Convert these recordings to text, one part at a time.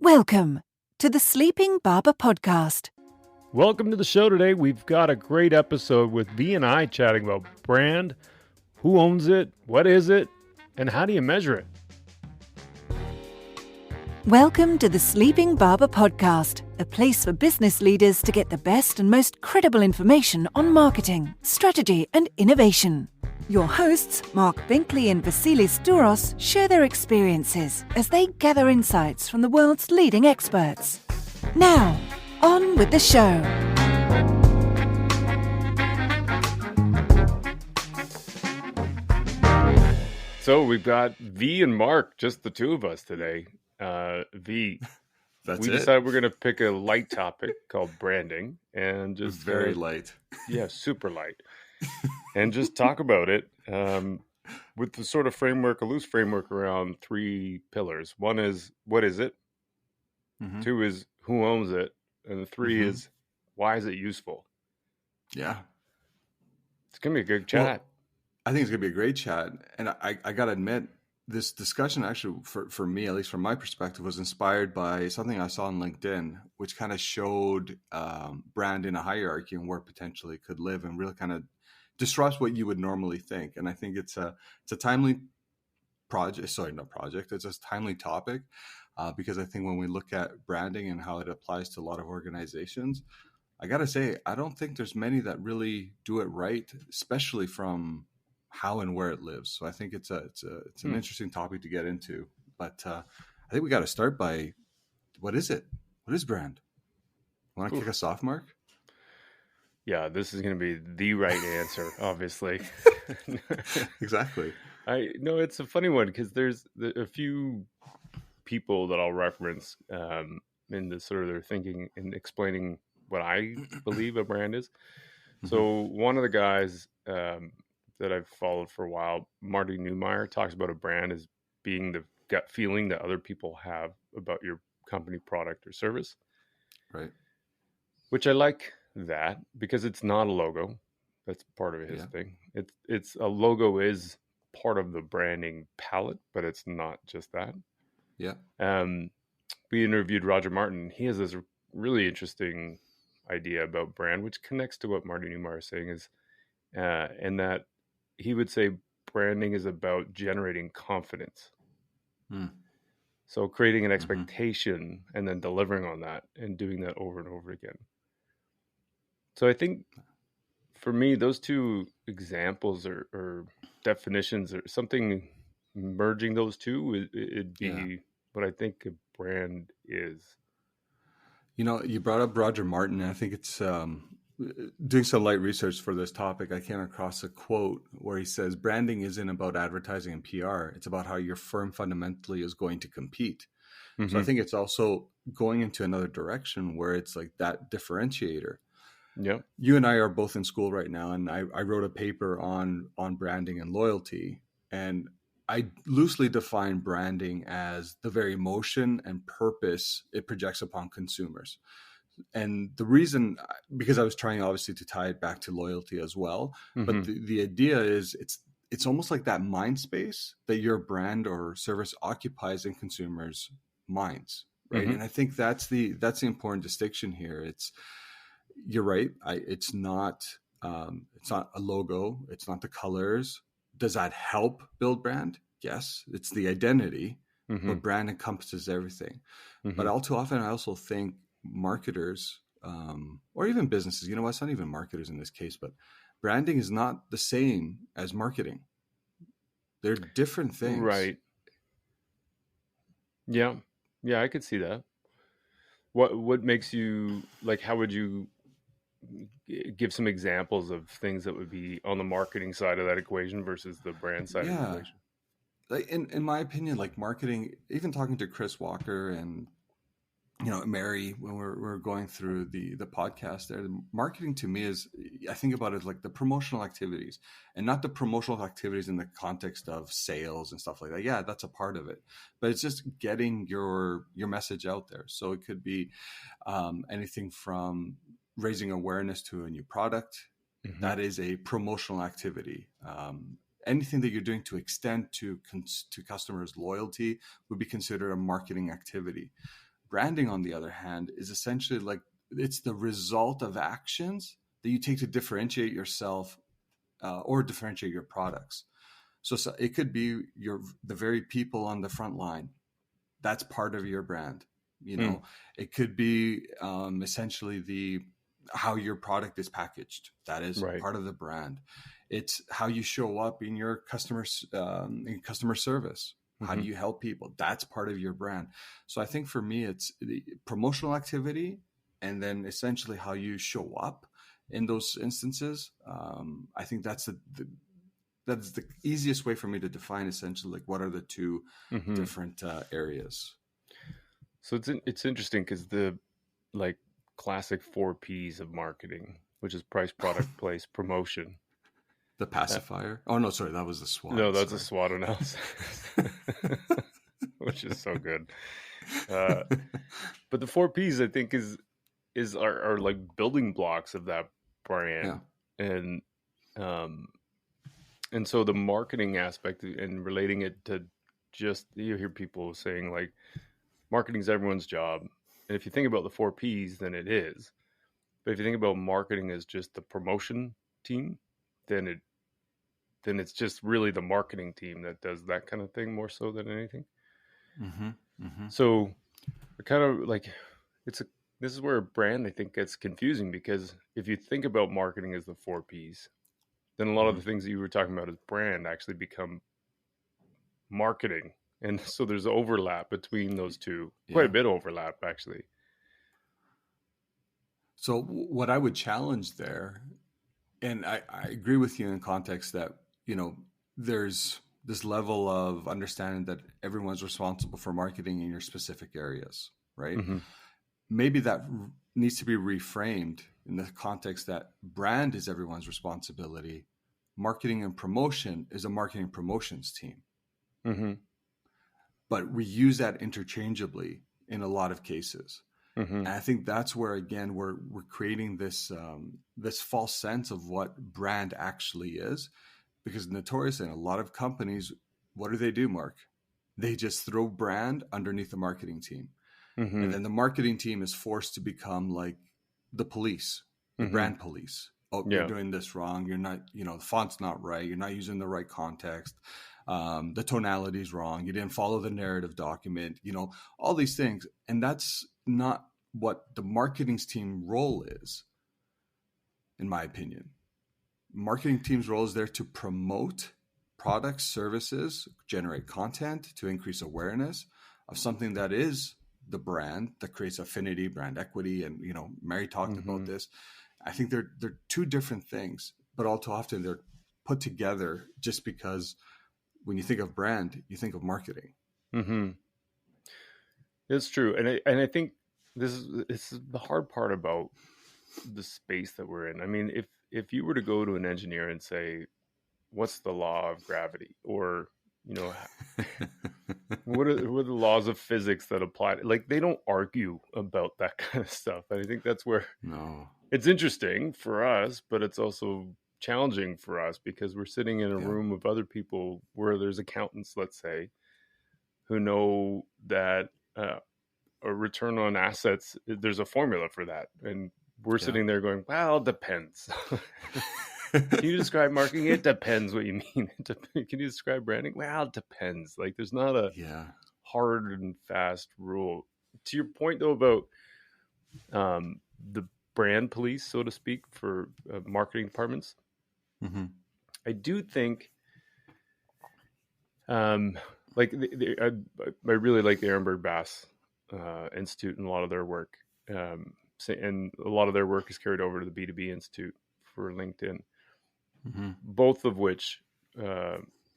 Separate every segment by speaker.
Speaker 1: Welcome to the Sleeping Barber Podcast.
Speaker 2: Welcome to the show today. We've got a great episode with V and I chatting about brand, who owns it, what is it, and how do you measure it?
Speaker 1: Welcome to the Sleeping Barber Podcast, a place for business leaders to get the best and most credible information on marketing, strategy, and innovation. Your hosts, Mark Binkley and Vasilis Douros, share their experiences as they gather insights from the world's leading experts. Now, on with the show.
Speaker 2: So we've got V and Mark, just the two of us today. V, we decided we're going to pick a light topic called branding and just
Speaker 3: very light.
Speaker 2: Yeah, super light. And just talk about it with the sort of framework, a loose framework around three pillars. One is, what is it? Mm-hmm. Two is, who owns it? And the three is, why is it useful?
Speaker 3: Yeah.
Speaker 2: It's going to be a good chat.
Speaker 3: Well, I think it's going to be a great chat. And I got to admit, this discussion actually, for me, at least from my perspective, was inspired by something I saw on LinkedIn, which kind of showed brand in a hierarchy and where potentially it could live and really kind of disrupts what you would normally think. And I think it's a timely project. It's a timely topic because I think when we look at branding and how it applies to a lot of organizations, I got to say, I don't think there's many that really do it right, especially from how and where it lives. So I think it's an interesting topic to get into. But I think we got to start by, what is it? What is brand? Want to kick us off, Mark?
Speaker 2: Yeah, this is going to be the right answer, obviously.
Speaker 3: Exactly.
Speaker 2: It's a funny one because there's a few people that I'll reference in the sort of their thinking and explaining what I believe a brand is. Mm-hmm. So one of the guys that I've followed for a while, Marty Neumeier, talks about a brand as being the gut feeling that other people have about your company, product, or service.
Speaker 3: Right.
Speaker 2: Which I like that because it's not a logo. That's part of his thing. It's a logo is part of the branding palette, but it's not just that.
Speaker 3: Yeah.
Speaker 2: We interviewed Roger Martin. He has this really interesting idea about brand, which connects to what Marty Neumeier is saying is, and that he would say branding is about generating confidence. So creating an expectation and then delivering on that and doing that over and over again. So I think for me, those two examples or definitions or something merging those two, it'd be what I think a brand is.
Speaker 3: You know, you brought up Roger Martin. And I think it's doing some light research for this topic. I came across a quote where he says, branding isn't about advertising and PR. It's about how your firm fundamentally is going to compete. Mm-hmm. So I think it's also going into another direction where it's like that differentiator.
Speaker 2: Yeah.
Speaker 3: You and I are both in school right now, and I wrote a paper on branding and loyalty. And I loosely define branding as the very emotion and purpose it projects upon consumers. And the reason, because I was trying obviously to tie it back to loyalty as well, but the idea is it's almost like that mind space that your brand or service occupies in consumers' minds, right? And I think that's the important distinction here. You're right. It's not a logo. It's not the colors. Does that help build brand? Yes, it's the identity, but brand encompasses everything. But all too often, I also think marketers or even businesses, you know what, it's not even marketers in this case, but branding is not the same as marketing. They're different things.
Speaker 2: Right. Yeah. Yeah, I could see that. What makes you, like, how would you give some examples of things that would be on the marketing side of that equation versus the brand side of the equation?
Speaker 3: Like in my opinion, like marketing, even talking to Chris Walker and Mary, when we're going through the podcast there, the marketing to me is, I think about it like the promotional activities, and not the promotional activities in the context of sales and stuff like that. Yeah, that's a part of it, but it's just getting your message out there. So it could be anything from raising awareness to a new product. That is a promotional activity. Anything that you're doing to extend to customers' loyalty would be considered a marketing activity. Branding, on the other hand, is essentially like it's the result of actions that you take to differentiate yourself or differentiate your products. So it could be the very people on the front line. That's part of your brand. It could be essentially how your product is packaged. That is part of the brand. It's how you show up in your customer service. How do you help people? That's part of your brand. So I think for me, it's the promotional activity, and then essentially how you show up in those instances. I think that's the easiest way for me to define essentially like what are the two different areas.
Speaker 2: So it's interesting because the like classic 4 Ps of marketing, which is price, product, place, promotion.
Speaker 3: The pacifier. Oh no, sorry, that was the SWOT.
Speaker 2: No, that's a SWOT analysis, which is so good. But the 4 Ps, I think, are like building blocks of that brand, and so the marketing aspect and relating it to just you hear people saying like marketing is everyone's job, and if you think about the 4 Ps, then it is. But if you think about marketing as just the promotion team, then it's just really the marketing team that does that kind of thing more so than anything. So it kind of like this is where a brand I think gets confusing, because if you think about marketing as the 4 Ps, then a lot of the things that you were talking about as brand actually become marketing. And so there's overlap between those two, quite a bit of overlap actually.
Speaker 3: So what I would challenge there, and I agree with you in context that, there's this level of understanding that everyone's responsible for marketing in your specific areas, right? Maybe that needs to be reframed in the context that brand is everyone's responsibility. Marketing and promotion is a marketing promotions team. But we use that interchangeably in a lot of cases. And I think that's where, again, we're creating this false sense of what brand actually is. Because notoriously, in a lot of companies, what do, Mark? They just throw brand underneath the marketing team. And then the marketing team is forced to become like the police, the brand police. Oh, you're doing this wrong. You're not, the font's not right. You're not using the right context. The tonality is wrong. You didn't follow the narrative document, all these things. And that's not what the marketing team role is, in my opinion. Marketing team's role is there to promote products, services, generate content, to increase awareness of something that is the brand that creates affinity, brand equity. And, Mary talked about this. I think they're two different things, but all too often they're put together just because when you think of brand, you think of marketing.
Speaker 2: It's true. And I think this is the hard part about the space that we're in. I mean, if you were to go to an engineer and say, what's the law of gravity? Or, what are the laws of physics that apply? Like, they don't argue about that kind of stuff. And I think that's where it's interesting for us, but it's also challenging for us because we're sitting in a room of other people where there's accountants, let's say, who know that a return on assets, there's a formula for that. And we're sitting there going, well, it depends. Can you describe marketing? It depends what you mean. Can you describe branding? Well, it depends. Like, there's not a hard and fast rule. To your point, though, about the brand police, so to speak, for marketing departments, I do think, like, I really like the Ehrenberg Bass Institute and a lot of their work. And a lot of their work is carried over to the B2B Institute for LinkedIn, both of which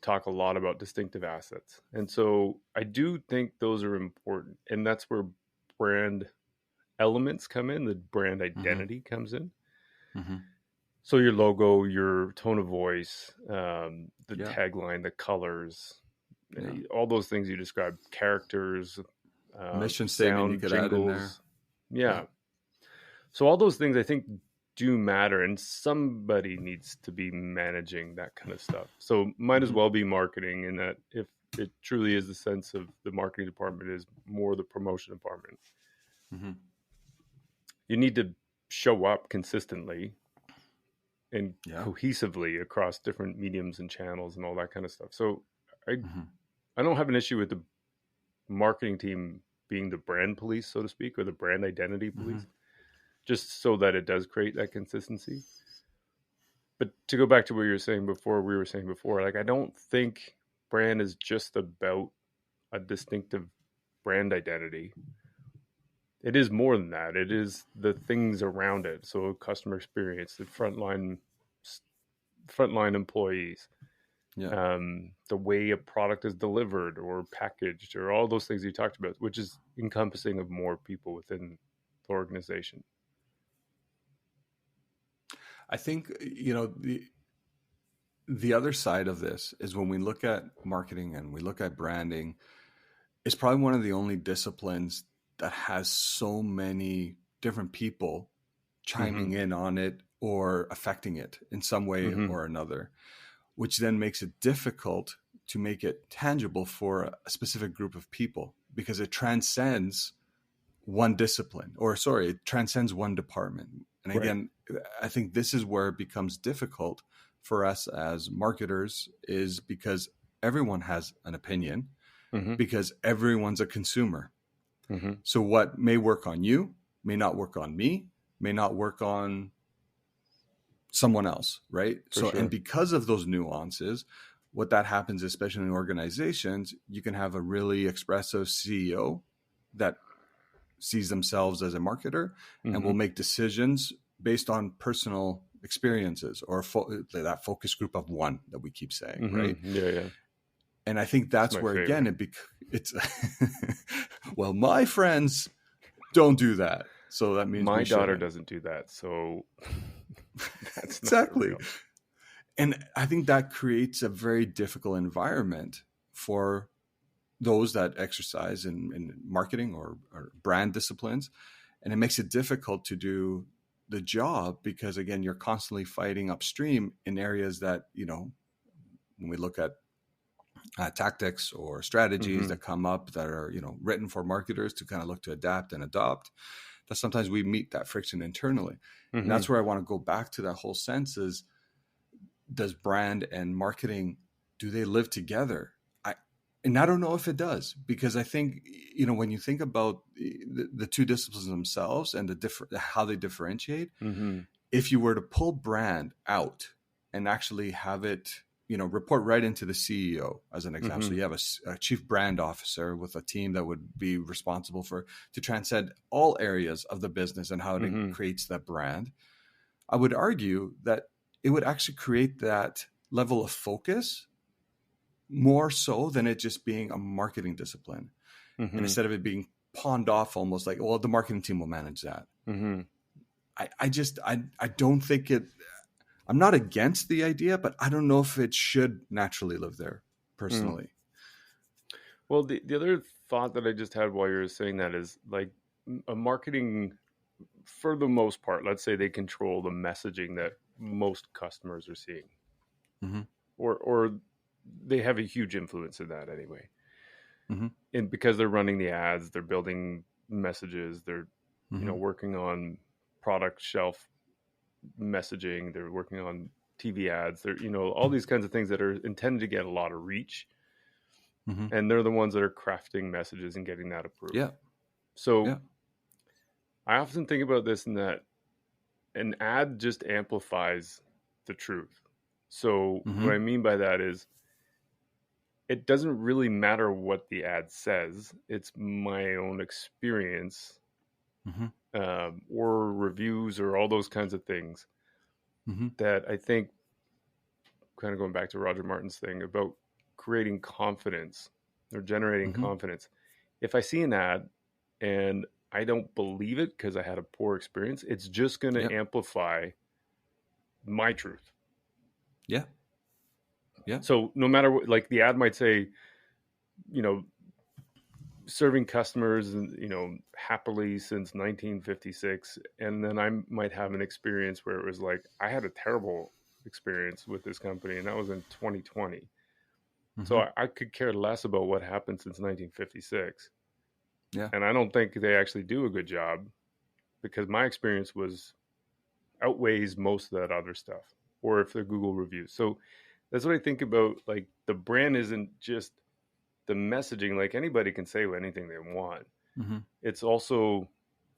Speaker 2: talk a lot about distinctive assets. And so I do think those are important. And that's where brand elements come in, the brand identity comes in. So your logo, your tone of voice, the tagline, the colors, all those things you described, characters,
Speaker 3: mission statement you could jingles, add in there.
Speaker 2: So all those things I think do matter, and somebody needs to be managing that kind of stuff. So might as well be marketing, in that it truly is the sense of the marketing department is more the promotion department.
Speaker 3: Mm-hmm.
Speaker 2: You need to show up consistently and
Speaker 3: Yeah.
Speaker 2: cohesively across different mediums and channels and all that kind of stuff. So
Speaker 3: Mm-hmm.
Speaker 2: I don't have an issue with the marketing team being the brand police, so to speak, or the brand identity police, just so that it does create that consistency. But to go back to what we were saying before, like, I don't think brand is just about a distinctive brand identity. It is more than that. It is the things around it. So customer experience, the frontline employees, the way a product is delivered or packaged, or all those things you talked about, which is encompassing of more people within the organization.
Speaker 3: I think, the other side of this is when we look at marketing and we look at branding, it's probably one of the only disciplines that has so many different people chiming in on it or affecting it in some way or another, which then makes it difficult to make it tangible for a specific group of people because it transcends one discipline, it transcends one department. And again, I think this is where it becomes difficult for us as marketers, is because everyone has an opinion, because everyone's a consumer. So what may work on you may not work on me, may not work on someone else, right? And because of those nuances, what that happens, especially in organizations, you can have a really expressive CEO that sees themselves as a marketer and will make decisions based on personal experiences or that focus group of one that we keep saying, right?
Speaker 2: Yeah.
Speaker 3: And I think that's where favorite. Again it's well, my friends don't do that, so that means
Speaker 2: my daughter doesn't do that. So that's
Speaker 3: exactly.
Speaker 2: Not real.
Speaker 3: And I think that creates a very difficult environment for those that exercise in marketing or brand disciplines, and it makes it difficult to do the job because, again, you're constantly fighting upstream in areas that, when we look at tactics or strategies that come up that are, written for marketers to kind of look to adapt and adopt, that sometimes we meet that friction internally. And that's where I want to go back to that whole sense is, does brand and marketing, do they live together? And I don't know if it does, because I think, when you think about the two disciplines themselves and how they differentiate, if you were to pull brand out and actually have it, report right into the CEO as an example. So you have a chief brand officer with a team that would be responsible to transcend all areas of the business and how it creates that brand. I would argue that it would actually create that level of focus more so than it just being a marketing discipline. And instead of it being pawned off almost like, well, the marketing team will manage that. I don't think I'm not against the idea, but I don't know if it should naturally live there personally.
Speaker 2: Well, the other thought that I just had while you were saying that is, like, a marketing, for the most part, let's say they control the messaging that most customers are seeing, or they have a huge influence in that anyway. And because they're running the ads, they're building messages, they're working on product shelf messaging, they're working on TV ads, they're all these kinds of things that are intended to get a lot of reach, and they're the ones that are crafting messages and getting that approved. I often think about this in that an ad just amplifies the truth. So what I mean by that is, it doesn't really matter what the ad says. It's my own experience, or reviews, or all those kinds of things that I think, kind of going back to Roger Martin's thing about creating confidence or generating confidence. If I see an ad and I don't believe it because I had a poor experience, it's just going to amplify my truth.
Speaker 3: Yeah.
Speaker 2: So no matter what, like, the ad might say, serving customers, happily since 1956. And then I might have an experience where it was like, I had a terrible experience with this company, and that was in 2020. So I could care less about what happened since 1956.
Speaker 3: Yeah.
Speaker 2: And I don't think they actually do a good job, because my experience outweighs most of that other stuff, or if they're Google reviews. So that's what I think about. Like, the brand isn't just the messaging. Like, anybody can say anything they want.
Speaker 3: Mm-hmm.
Speaker 2: It's also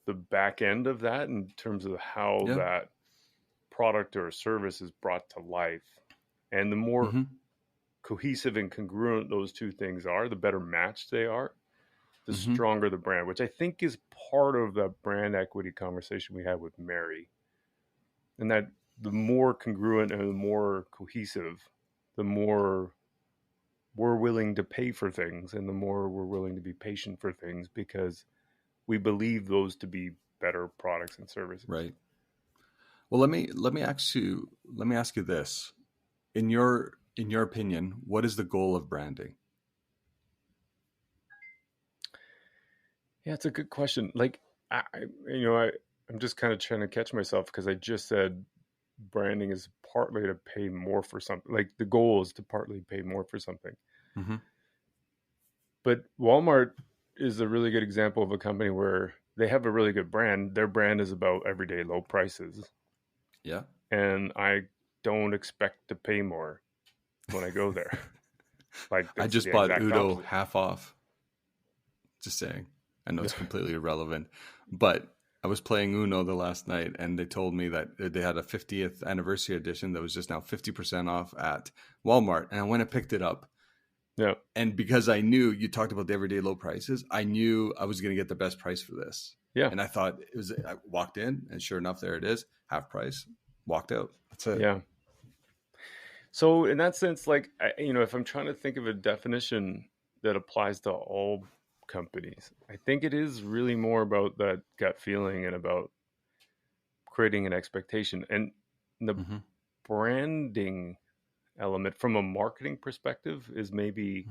Speaker 2: the back end of that, in terms of how that product or service is brought to life. And the more cohesive and congruent those two things are, the better matched they are, the stronger the brand, which I think is part of the brand equity conversation we had with Mary. And that the more congruent and the more cohesive, the more we're willing to pay for things, and the more we're willing to be patient for things, because we believe those to be better products and services.
Speaker 3: Right. Well, let me ask you this. In your opinion, what is the goal of branding?
Speaker 2: Yeah, it's a good question. Like, I'm just kind of trying to catch myself, because I just said branding is partly to pay more for something. Like, the goal is to partly pay more for something.
Speaker 3: Mm-hmm.
Speaker 2: But Walmart is a really good example of a company where they have a really good brand. Their brand is about everyday low prices.
Speaker 3: Yeah.
Speaker 2: And I don't expect to pay more when I go there. Like,
Speaker 3: I just bought Udo
Speaker 2: opposite.
Speaker 3: half off. Just saying. I know it's completely irrelevant, but I was playing Uno the last night, and they told me that they had a 50th anniversary edition that was just now 50% off at Walmart. And I went and picked it up.
Speaker 2: Yeah.
Speaker 3: And because I knew you talked about the everyday low prices, I knew I was going to get the best price for this.
Speaker 2: Yeah.
Speaker 3: And I thought I walked in, and sure enough, there it is, half price, walked out. That's it.
Speaker 2: Yeah. So in that sense, like, if I'm trying to think of a definition that applies to all companies, I think it is really more about that gut feeling and about creating an expectation. And the branding element from a marketing perspective is maybe,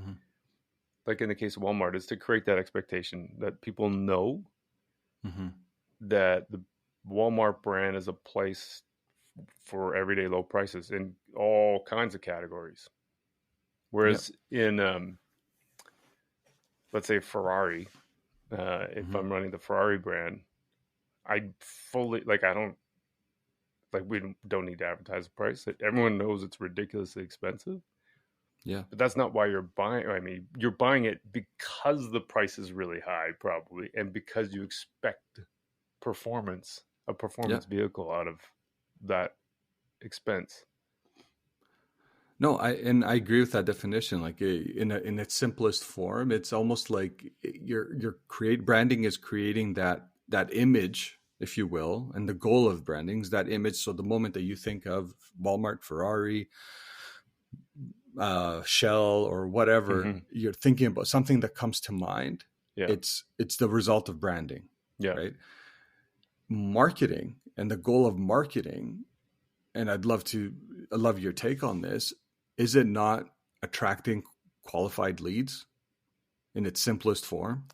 Speaker 2: like in the case of Walmart, is to create that expectation that people know that the Walmart brand is a place for everyday low prices in all kinds of categories. Whereas in, let's say Ferrari, if I'm running the Ferrari brand, I fully, like, we don't need to advertise the price. Everyone knows it's ridiculously expensive.
Speaker 3: Yeah.
Speaker 2: But that's not why you're buying. I mean, you're buying it because the price is really high, probably, and because you expect a performance vehicle out of that expense.
Speaker 3: No, I agree with that definition. Like, in its simplest form, it's almost like branding is creating that image, if you will, and the goal of branding is that image. So the moment that you think of Walmart, Ferrari, Shell, or whatever, you're thinking about something that comes to mind.
Speaker 2: Yeah.
Speaker 3: It's the result of branding.
Speaker 2: Yeah.
Speaker 3: Right. Marketing and the goal of marketing, and I'd love your take on this. Is it not attracting qualified leads in its simplest form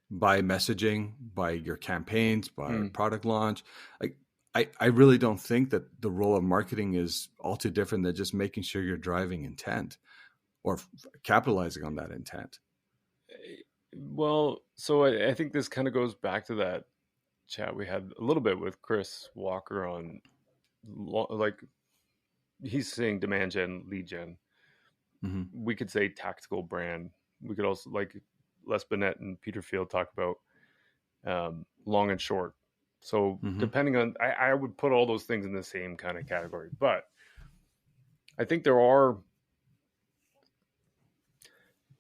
Speaker 3: by messaging, by your campaigns, by product launch? Like, I really don't think that the role of marketing is all too different than just making sure you're driving intent or capitalizing on that intent.
Speaker 2: Well, so I think this kind of goes back to that chat we had a little bit with Chris Walker on, like, he's saying demand gen, lead gen. We could say tactical brand. We could also, like Les Bennett and Peter Field, talk about long and short. So depending on, I would put all those things in the same kind of category. But I think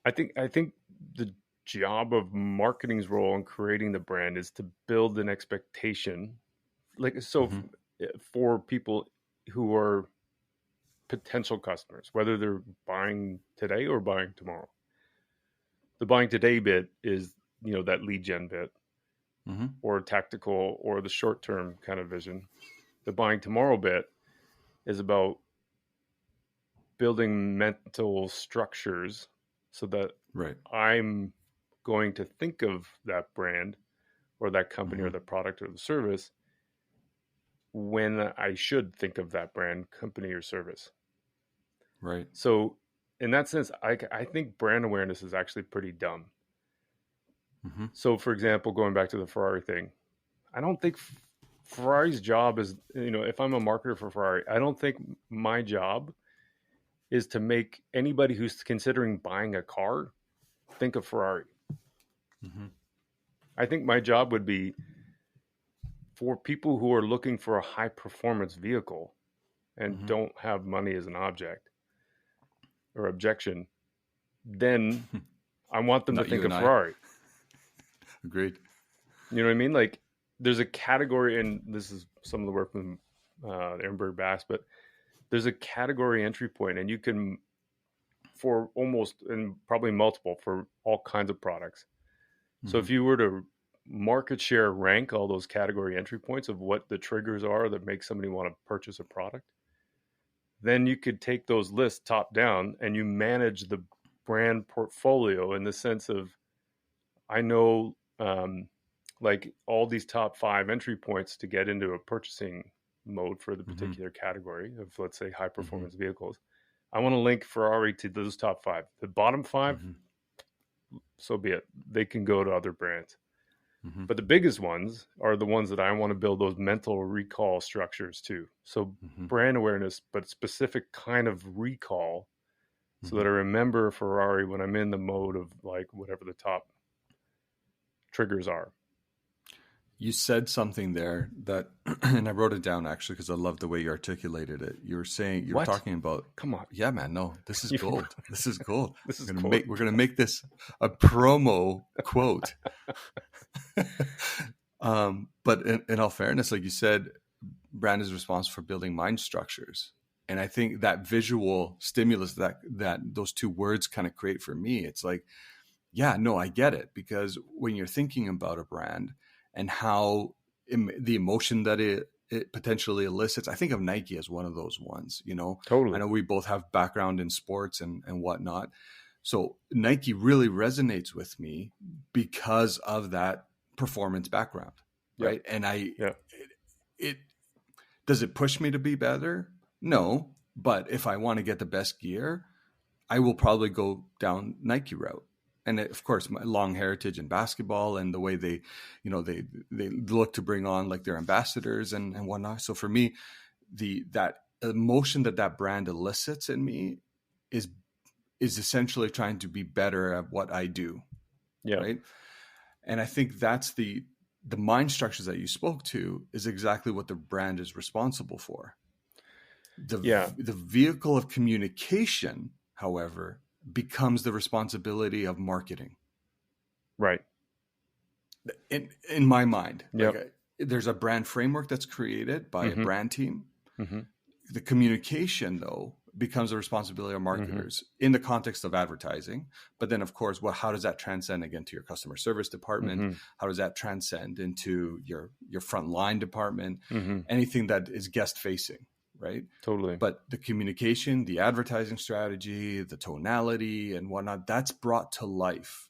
Speaker 2: I think the job of marketing's role in creating the brand is to build an expectation, like, so for people who are potential customers, whether they're buying today or buying tomorrow. The buying today bit is, that lead gen bit, or tactical, or the short term kind of vision. The buying tomorrow bit is about building mental structures so that I'm going to think of that brand or that company or the product or the service when I should think of that brand, company, or service.
Speaker 3: Right.
Speaker 2: So in that sense, I think brand awareness is actually pretty dumb.
Speaker 3: Mm-hmm.
Speaker 2: So, for example, going back to the Ferrari thing, I don't think Ferrari's job is, if I'm a marketer for Ferrari, I don't think my job is to make anybody who's considering buying a car think of Ferrari.
Speaker 3: Mm-hmm.
Speaker 2: I think my job would be for people who are looking for a high performance vehicle and
Speaker 3: Mm-hmm.
Speaker 2: don't have money as an object or objection, then I want them to
Speaker 3: Not
Speaker 2: think
Speaker 3: you
Speaker 2: of
Speaker 3: and I.
Speaker 2: Ferrari.
Speaker 3: Agreed.
Speaker 2: You know what I mean? Like there's a category, and this is some of the work from the Ehrenberg Bass, but there's a category entry point, and you can, for almost, and probably multiple, for all kinds of products. So if you were to market share rank all those category entry points of what the triggers are that make somebody want to purchase a product, then you could take those lists top down and you manage the brand portfolio in the sense of, I know like all these top 5 entry points to get into a purchasing mode for the particular category of, let's say, high performance vehicles. I want to link Ferrari to those top 5. The bottom 5, so be it. They can go to other brands. But the biggest ones are the ones that I want to build those mental recall structures to. So brand awareness, but specific kind of recall so that I remember Ferrari when I'm in the mode of like whatever the top triggers are.
Speaker 3: You said something there that, and I wrote it down actually because I love the way you articulated it. You were saying, you were talking about,
Speaker 2: come on.
Speaker 3: Yeah, man, no, this is gold. This is gold.
Speaker 2: This is
Speaker 3: gold.
Speaker 2: gold.
Speaker 3: We're going to make this a promo quote. But in all fairness, like you said, brand is responsible for building mind structures. And I think that visual stimulus that those two words kind of create for me, it's like, yeah, no, I get it. Because when you're thinking about a brand and how the emotion that it potentially elicits, I think of Nike as one of those ones,
Speaker 2: Totally.
Speaker 3: I know we both have background in sports and whatnot. So Nike really resonates with me because of that performance background. Right. And it does it push me to be better? No. But if I want to get the best gear, I will probably go down Nike route. And of course, my long heritage in basketball and the way they look to bring on like their ambassadors and whatnot. So for me, that emotion that brand elicits in me is essentially trying to be better at what I do. Yeah. Right. And I think that's the mind structures that you spoke to is exactly what the brand is responsible for. The vehicle of communication, however, becomes the responsibility of marketing.
Speaker 2: Right.
Speaker 3: In my mind, there's a brand framework that's created by a brand team. The communication, though, becomes the responsibility of marketers in the context of advertising. But then, of course, how does that transcend again to your customer service department? How does that transcend into your frontline department? Anything that is guest facing, right?
Speaker 2: Totally.
Speaker 3: But the communication, the advertising strategy, the tonality and whatnot, that's brought to life,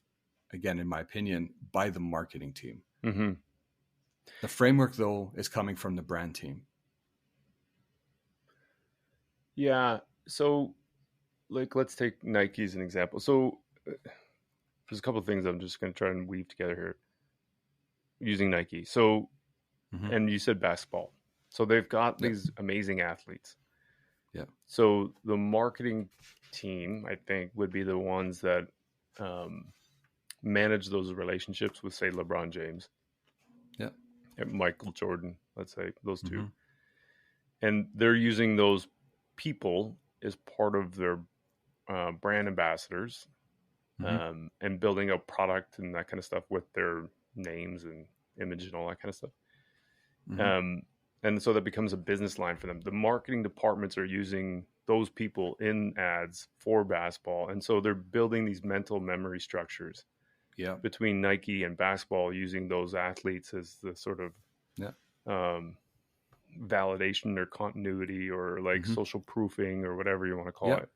Speaker 3: again, in my opinion, by the marketing team. The framework, though, is coming from the brand team.
Speaker 2: Yeah. So, like, let's take Nike as an example. So, there's a couple of things I'm just going to try and weave together here using Nike. So, and you said basketball. So, they've got these amazing athletes.
Speaker 3: Yeah.
Speaker 2: So, the marketing team, I think, would be the ones that manage those relationships with, say, LeBron James.
Speaker 3: Yeah.
Speaker 2: And Michael Jordan, let's say, those two. And they're using those people as part of their brand ambassadors and building a product and that kind of stuff with their names and image and all that kind of stuff. And so that becomes a business line for them. The marketing departments are using those people in ads for basketball. And so they're building these mental memory structures between Nike and basketball, using those athletes as the sort of validation or continuity or like social proofing or whatever you want to call it.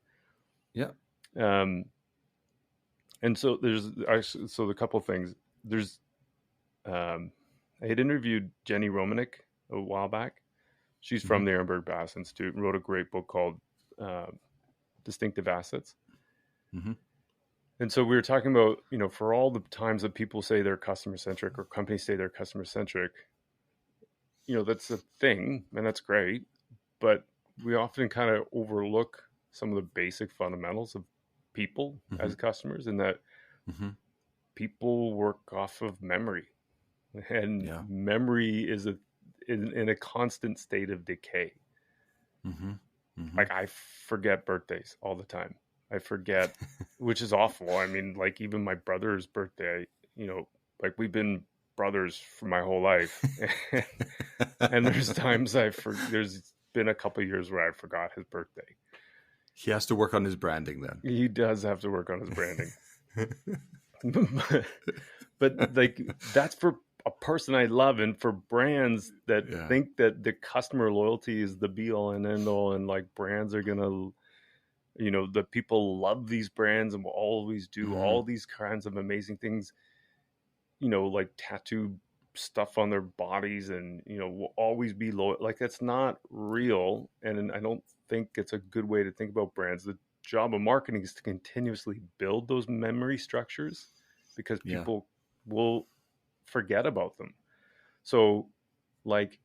Speaker 2: And so there's a couple of things. There's I had interviewed Jenny Romanek a while back. She's from the Ehrenberg Bass Institute and wrote a great book called Distinctive Assets.
Speaker 3: Mm-hmm.
Speaker 2: And so we were talking about, for all the times that people say they're customer centric or companies say they're customer centric, that's a thing and that's great. But we often kind of overlook some of the basic fundamentals of people as customers, and that people work off of memory, and memory is in a constant state of decay. Like I forget birthdays all the time. I forget, which is awful. I mean, like even my brother's birthday, like we've been brothers for my whole life. And there's times there's been a couple of years where I forgot his birthday.
Speaker 3: He has to work on his branding then.
Speaker 2: He does have to work on his branding. but like that's for a person I love, and for brands that think that the customer loyalty is the be all and end all, and like brands are gonna, the people love these brands and will always do all these kinds of amazing things, like tattoo stuff on their bodies, and will always be loyal. Like that's not real, and I don't think it's a good way to think about brands. The job of marketing is to continuously build those memory structures, because people will forget about them. So like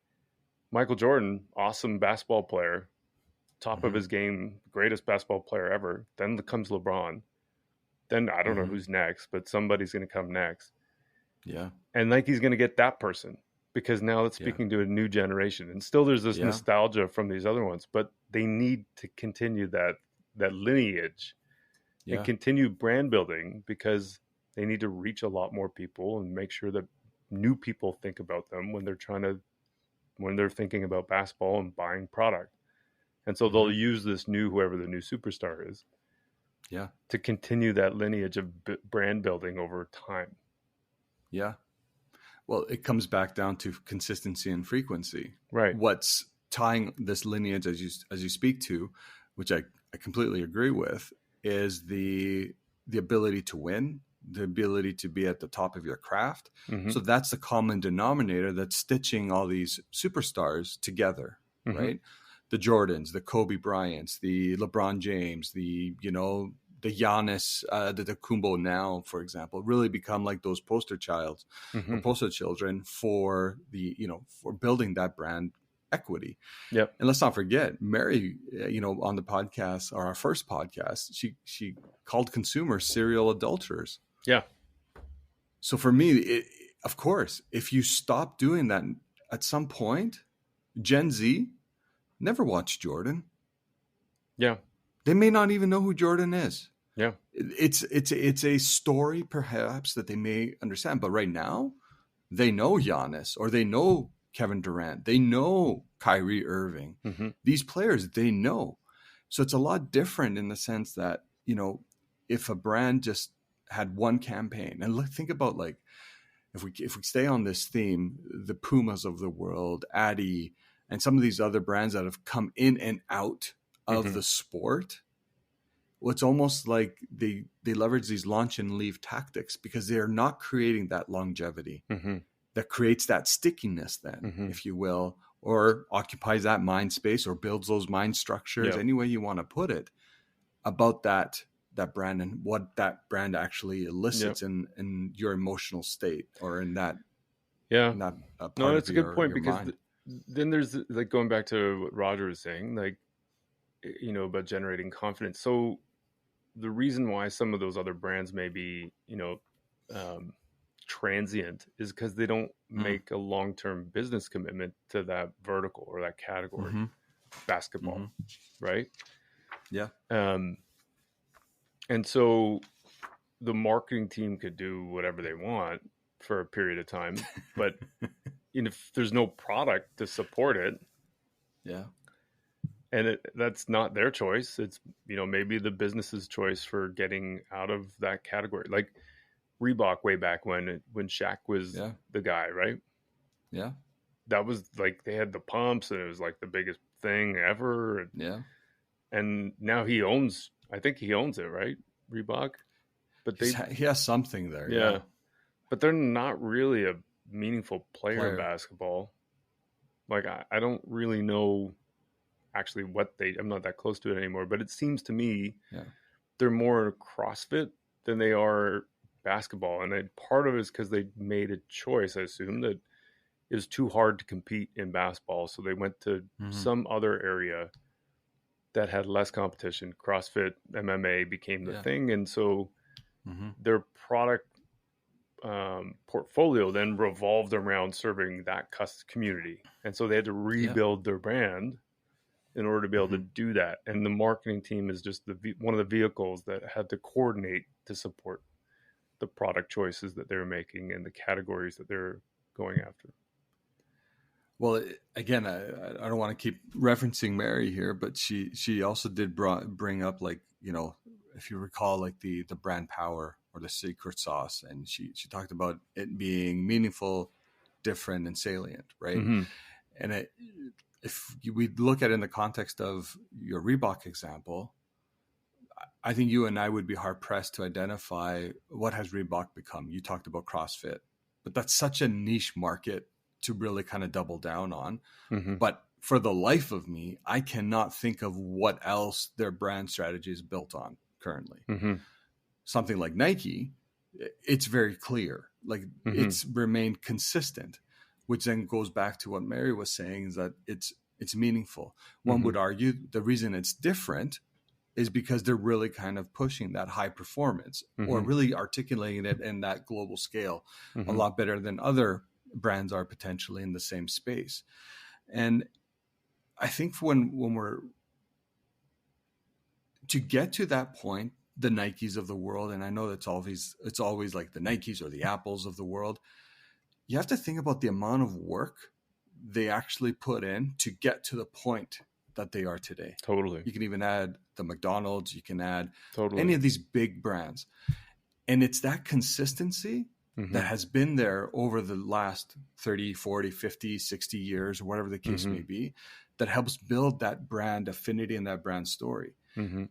Speaker 2: Michael Jordan, awesome basketball player, top of his game, greatest basketball player ever. Then comes LeBron. Then I don't know who's next, but somebody's going to come next.
Speaker 3: Yeah.
Speaker 2: And Nike's going to get that person, because now it's speaking to a new generation. And still there's this nostalgia from these other ones, but they need to continue that lineage and continue brand building, because they need to reach a lot more people and make sure that new people think about them when they're thinking about basketball and buying product. And so they'll use this whoever the new superstar is, to continue that lineage of brand building over time.
Speaker 3: Yeah. Well, it comes back down to consistency and frequency.
Speaker 2: Right.
Speaker 3: What's tying this lineage, as you speak to, which I completely agree with, is the ability to win, the ability to be at the top of your craft. So that's the common denominator that's stitching all these superstars together, right? The Jordans, the Kobe Bryants, the LeBron James, the Giannis, the Kumbo now, for example, really become like those poster children for for building that brand equity.
Speaker 2: Yep.
Speaker 3: And let's not forget, Mary, on the podcast, or our first podcast, she called consumers serial adulterers.
Speaker 2: Yeah.
Speaker 3: So for me, of course, if you stop doing that at some point, Gen Z never watched Jordan.
Speaker 2: Yeah.
Speaker 3: They may not even know who Jordan is.
Speaker 2: Yeah.
Speaker 3: It's a story perhaps that they may understand, but right now they know Giannis, or they know Kevin Durant, they know Kyrie Irving. These players they know. So it's a lot different in the sense that, if a brand just had one campaign, and think about, like, if we stay on this theme, the Pumas of the world, Addy, and some of these other brands that have come in and out of the sport. Well, it's almost like they leverage these launch and leave tactics, because they are not creating that longevity that creates that stickiness then, if you will, or occupies that mind space, or builds those mind structures, any way you want to put it, about that brand and what that brand actually elicits in your emotional state, or in that.
Speaker 2: Yeah.
Speaker 3: In that part
Speaker 2: no, that's
Speaker 3: of
Speaker 2: a good point, because
Speaker 3: mind.
Speaker 2: then there's, like, going back to what Roger was saying, like, about generating confidence. So the reason why some of those other brands may be, transient, is because they don't make a long-term business commitment to that vertical or that category, basketball, right?
Speaker 3: Yeah.
Speaker 2: And so the marketing team could do whatever they want for a period of time, but if there's no product to support it, and that's not their choice, it's maybe the business's choice for getting out of that category. Like Reebok, way back when Shaq was the guy, right?
Speaker 3: Yeah.
Speaker 2: That was like, they had the pumps, and it was like the biggest thing ever. And now I think he owns it, right? Reebok. But
Speaker 3: he has something there.
Speaker 2: Yeah. But they're not really a meaningful player in basketball. Like, I don't really know actually I'm not that close to it anymore, but it seems to me they're more CrossFit than they are basketball. And part of it is because they made a choice, I assume, that it was too hard to compete in basketball. So they went to some other area that had less competition. CrossFit, MMA became the thing. And so their product portfolio then revolved around serving that community. And so they had to rebuild their brand in order to be able to do that. And the marketing team is just one of the vehicles that had to coordinate to support the product choices that they're making and the categories that they're going after.
Speaker 3: Well, again, I don't want to keep referencing Mary here, but she also did bring up, like, you know, if you recall, like the brand power or the secret sauce. And she talked about it being meaningful, different, and salient, right? And if we look at it in the context of your Reebok example, I think you and I would be hard pressed to identify what has Reebok become. You talked about CrossFit, but that's such a niche market to really kind of double down on. But for the life of me, I cannot think of what else their brand strategy is built on currently. Something like Nike, it's very clear, like it's remained consistent, which then goes back to what Mary was saying, is that it's meaningful. One would argue the reason it's different is because they're really kind of pushing that high performance or really articulating it in that global scale a lot better than other brands are potentially in the same space. And I think when we're to get to that point, the Nikes of the world, and I know it's always like the Nikes or the Apples of the world, you have to think about the amount of work they actually put in to get to the point that they are today.
Speaker 2: Totally.
Speaker 3: You can even add the McDonald's, you can add
Speaker 2: totally
Speaker 3: any of these big brands. And it's that consistency that has been there over the last 30, 40, 50, 60 years, or whatever the case may be, that helps build that brand affinity and that brand story.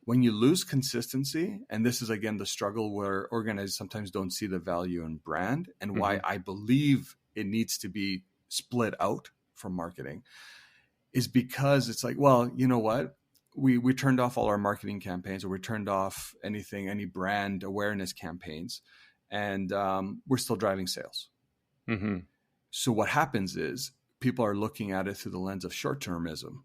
Speaker 3: When you lose consistency, and this is, again, the struggle where organizers sometimes don't see the value in brand, and why I believe it needs to be split out from marketing, is because it's like, well, you know what? We turned off all our marketing campaigns, or we turned off any brand awareness campaigns, and we're still driving sales. So what happens is people are looking at it through the lens of short-termism.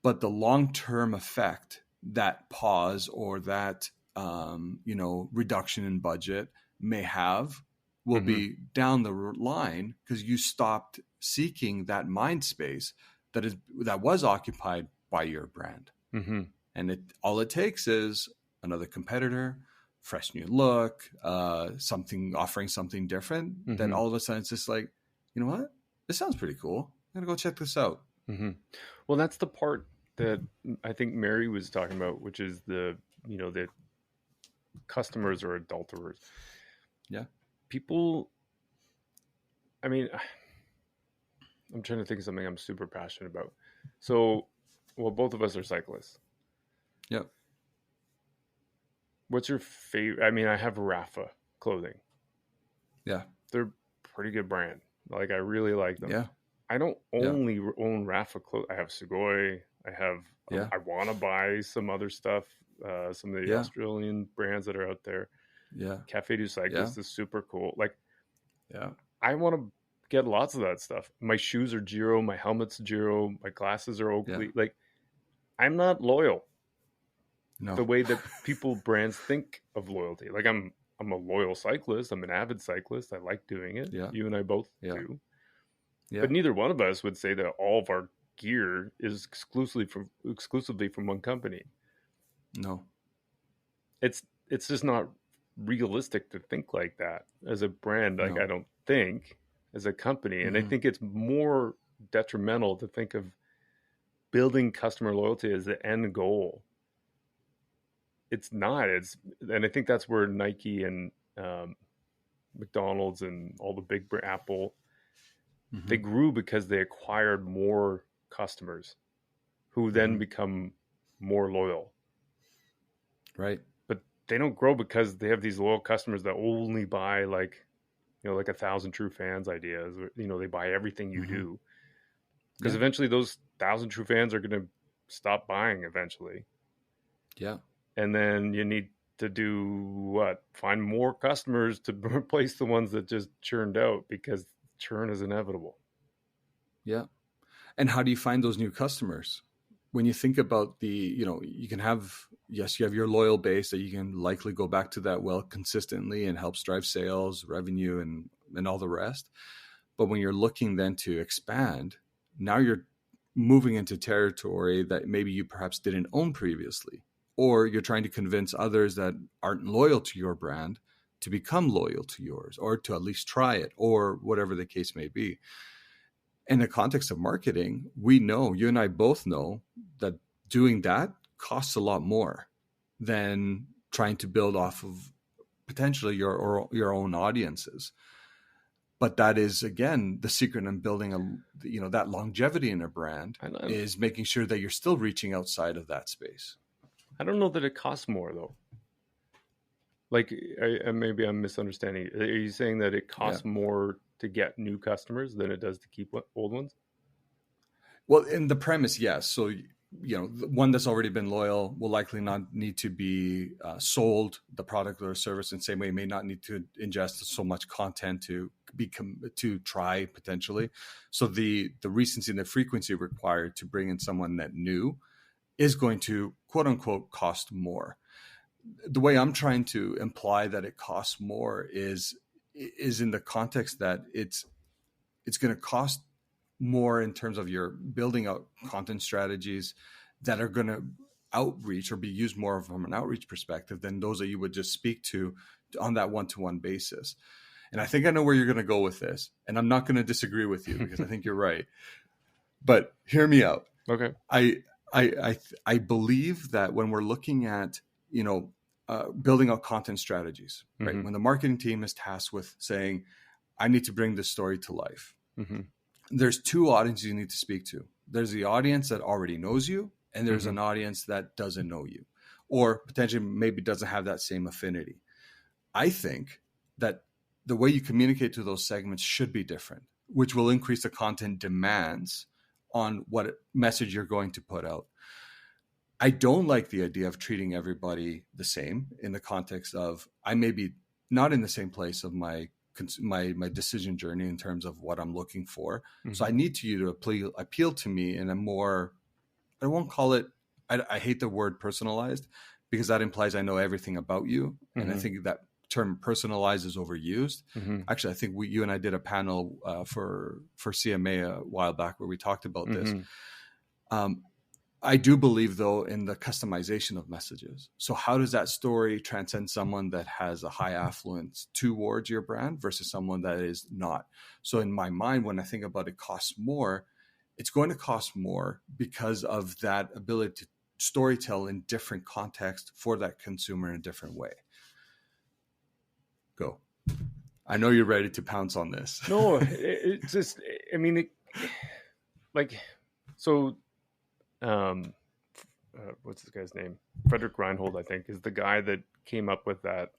Speaker 3: But the long-term effect, that pause or that reduction in budget may have, will be down the line, because you stopped seeking that mind space that was occupied by your brand. And all it takes is another competitor, fresh new look, offering something different. Then all of a sudden it's just like, you know what? This sounds pretty cool. I'm gonna go check this out.
Speaker 2: Well, that's the part that I think Mary was talking about, which is the customers or adulterers.
Speaker 3: Yeah.
Speaker 2: People, I mean, I'm trying to think of something I'm super passionate about. So, well, both of us are cyclists.
Speaker 3: Yep.
Speaker 2: What's your favorite? I mean, I have Rafa clothing.
Speaker 3: Yeah.
Speaker 2: They're a pretty good brand. Like, I really like them.
Speaker 3: Yeah.
Speaker 2: I don't only own Rafa clothes. I have Sugoi. I want to buy some other stuff. Some of the Australian brands that are out there.
Speaker 3: Yeah.
Speaker 2: Cafe du Cyclist is super cool. Like,
Speaker 3: I
Speaker 2: want to get lots of that stuff. My shoes are Giro. My helmet's Giro. My glasses are Oakley. Like, I'm not loyal.
Speaker 3: No.
Speaker 2: The way that brands think of loyalty. Like, I'm a loyal cyclist. I'm an avid cyclist. I like doing it.
Speaker 3: Yeah.
Speaker 2: You and I both do.
Speaker 3: Yeah.
Speaker 2: But neither one of us would say that all of our gear is exclusively from one company.
Speaker 3: No.
Speaker 2: It's just not realistic to think like that as a brand. Like, I don't think, as a company. And I think it's more detrimental to think of building customer loyalty as the end goal. It's not. And I think that's where Nike and McDonald's and all the big Apple, they grew because they acquired more customers who then become more loyal.
Speaker 3: Right.
Speaker 2: But they don't grow because they have these loyal customers that only buy like 1,000 True Fans ideas. They buy everything you do. Because eventually those 1,000 True Fans are going to stop buying eventually.
Speaker 3: Yeah.
Speaker 2: And then you need to do what? Find more customers to replace the ones that just churned out, because churn is inevitable.
Speaker 3: Yeah. And how do you find those new customers? When you think about you can have, yes, you have your loyal base that you can likely go back to that well consistently and helps drive sales, revenue, and all the rest. But when you're looking then to expand, now you're moving into territory that maybe you perhaps didn't own previously, or you're trying to convince others that aren't loyal to your brand to become loyal to yours, or to at least try it, or whatever the case may be. In the context of marketing, we know, you and I both know, that doing that costs a lot more than trying to build off of potentially your own audiences. But that is, again, the secret in building that longevity in a brand, is making sure that you're still reaching outside of that space.
Speaker 2: I don't know that it costs more, though. Like, maybe I'm misunderstanding. Are you saying that it costs more to get new customers than it does to keep old ones?
Speaker 3: Well, in the premise, yes. So, the one that's already been loyal will likely not need to be sold the product or service in the same way. May not need to ingest so much content to try potentially. So the recency and the frequency required to bring in someone that new is going to, quote unquote, cost more. The way I'm trying to imply that it costs more is in the context that it's going to cost more in terms of your building out content strategies that are going to outreach or be used more from an outreach perspective than those that you would just speak to on that one-to-one basis. And I think I know where you're going to go with this, and I'm not going to disagree with you because I think you're right. But hear me out.
Speaker 2: Okay.
Speaker 3: I believe that when we're looking at building out content strategies, right?
Speaker 2: Mm-hmm.
Speaker 3: When the marketing team is tasked with saying, I need to bring this story to life,
Speaker 2: mm-hmm.
Speaker 3: there's two audiences you need to speak to. There's the audience that already knows you, and there's
Speaker 2: mm-hmm.
Speaker 3: an audience that doesn't know you, or potentially maybe doesn't have that same affinity. I think that the way you communicate to those segments should be different, which will increase the content demands on what message you're going to put out. I don't like the idea of treating everybody the same in the context of, I may be not in the same place of my decision journey in terms of what I'm looking for. Mm-hmm. So I need you to appeal to me in a more, I won't call it, I hate the word personalized, because that implies I know everything about you. Mm-hmm. And I think that term personalized is overused. Mm-hmm. Actually, I think you and I did a panel for CMA a while back where we talked about mm-hmm. this. I do believe, though, in the customization of messages. So how does that story transcend someone that has a high affluence towards your brand versus someone that is not? So in my mind, when I think about it costs more, it's going to cost more because of that ability to storytell in different context for that consumer in a different way. Go. I know you're ready to pounce on this.
Speaker 2: No, it's just, I mean, what's this guy's name? Frederick Reinhold, I think, is the guy that came up with that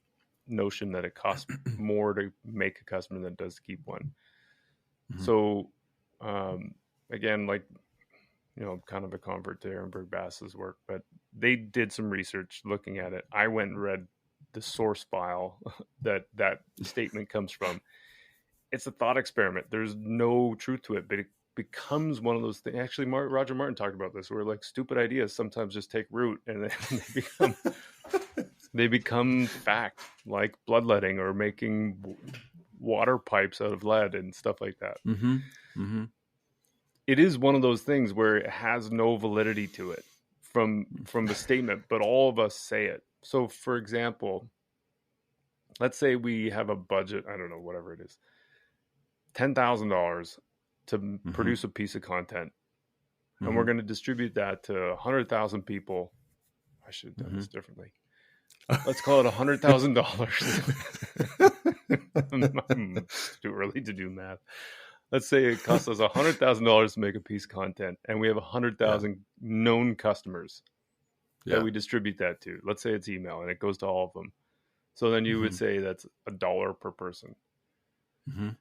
Speaker 2: notion that it costs more to make a customer than it does to keep one. Mm-hmm. So, again, kind of a convert to Ehrenberg Bass's work, but they did some research looking at it. I went and read the source file that statement comes from. It's a thought experiment. There's no truth to it, but it becomes one of those things. Actually, Roger Martin talked about this, where stupid ideas sometimes just take root and then they become fact, like bloodletting or making water pipes out of lead and stuff like that.
Speaker 3: Mm-hmm. Mm-hmm.
Speaker 2: It is one of those things where it has no validity to it from the statement, but all of us say it. So, for example, let's say we have a budget, I don't know, whatever it is, $10,000 to mm-hmm. produce a piece of content. Mm-hmm. And we're going to distribute that to 100,000 people. I should have done mm-hmm. this differently. Let's call it $100,000. It's too early to do math. Let's say it costs us $100,000 to make a piece of content, and we have 100,000 known customers that we distribute that to. Let's say it's email, and it goes to all of them. So then you mm-hmm. would say that's $1 per person. Mm-hmm.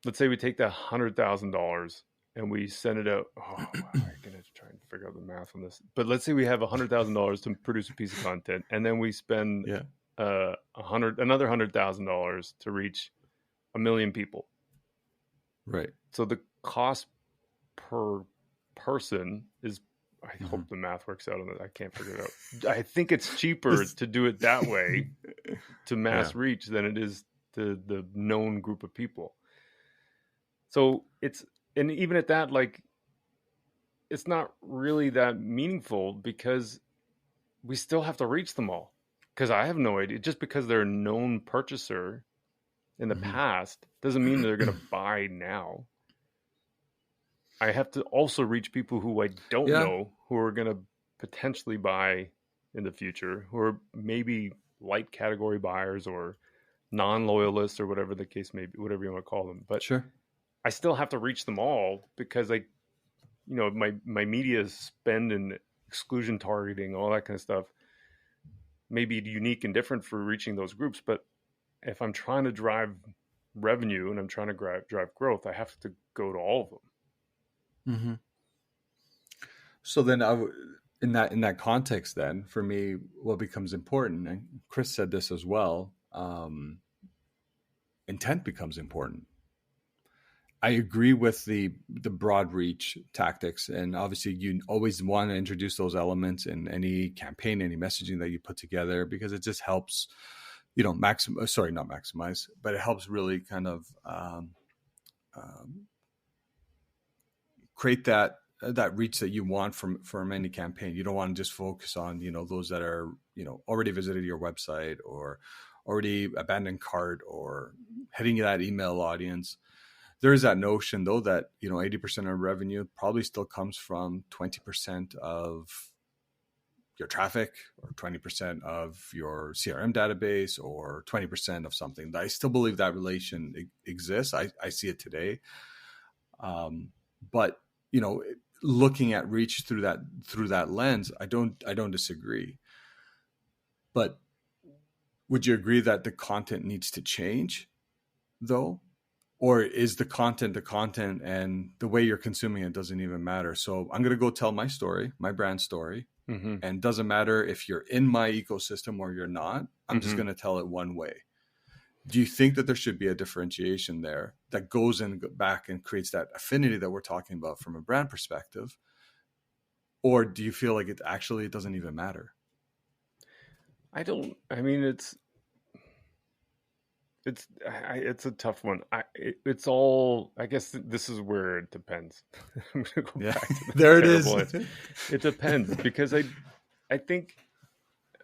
Speaker 2: Let's say we take that $100,000 and we send it out. Oh, wow, I'm going to try and figure out the math on this. But let's say we have $100,000 to produce a piece of content, and then we spend another $100,000 to reach 1 million people.
Speaker 3: Right.
Speaker 2: So the cost per person is, I hope the math works out on it. I can't figure it out. I think it's cheaper to do it that way to mass reach than it is to the known group of people. So and even at that, like, it's not really that meaningful because we still have to reach them all. Because I have no idea. Just because they're a known purchaser in the past doesn't mean they're going to buy now. I have to also reach people who I don't know who are going to potentially buy in the future, who are maybe light category buyers or non-loyalists or whatever the case may be, whatever you want to call them. But I still have to reach them all because my media spend and exclusion targeting, all that kind of stuff may be unique and different for reaching those groups. But if I'm trying to drive revenue and I'm trying to drive growth, I have to go to all of them.
Speaker 3: Mm-hmm. So then in that context, then for me, what becomes important, and Chris said this as well, intent becomes important. I agree with the broad reach tactics, and obviously you always want to introduce those elements in any campaign, any messaging that you put together, because it just helps, not maximize, but it helps really kind of create that reach that you want from any campaign. You don't want to just focus on, those that are, already visited your website or already abandoned cart or hitting that email audience. There is that notion though that, 80% of revenue probably still comes from 20% of your traffic or 20% of your CRM database or 20% of something. I still believe that relation exists. I see it today. But, looking at reach through that lens, I don't disagree. But would you agree that the content needs to change though? Or is the content and the way you're consuming it doesn't even matter? So I'm going to go tell my story, my brand story. And it doesn't matter if you're in my ecosystem or you're not. I'm just going to tell it one way. Do you think that there should be a differentiation there that goes in back and creates that affinity that we're talking about from a brand perspective? Or do you feel like it doesn't even matter?
Speaker 2: It's a tough one. It's all, I guess this is where it depends. I'm going to go back to
Speaker 3: there it is.
Speaker 2: It depends because I think,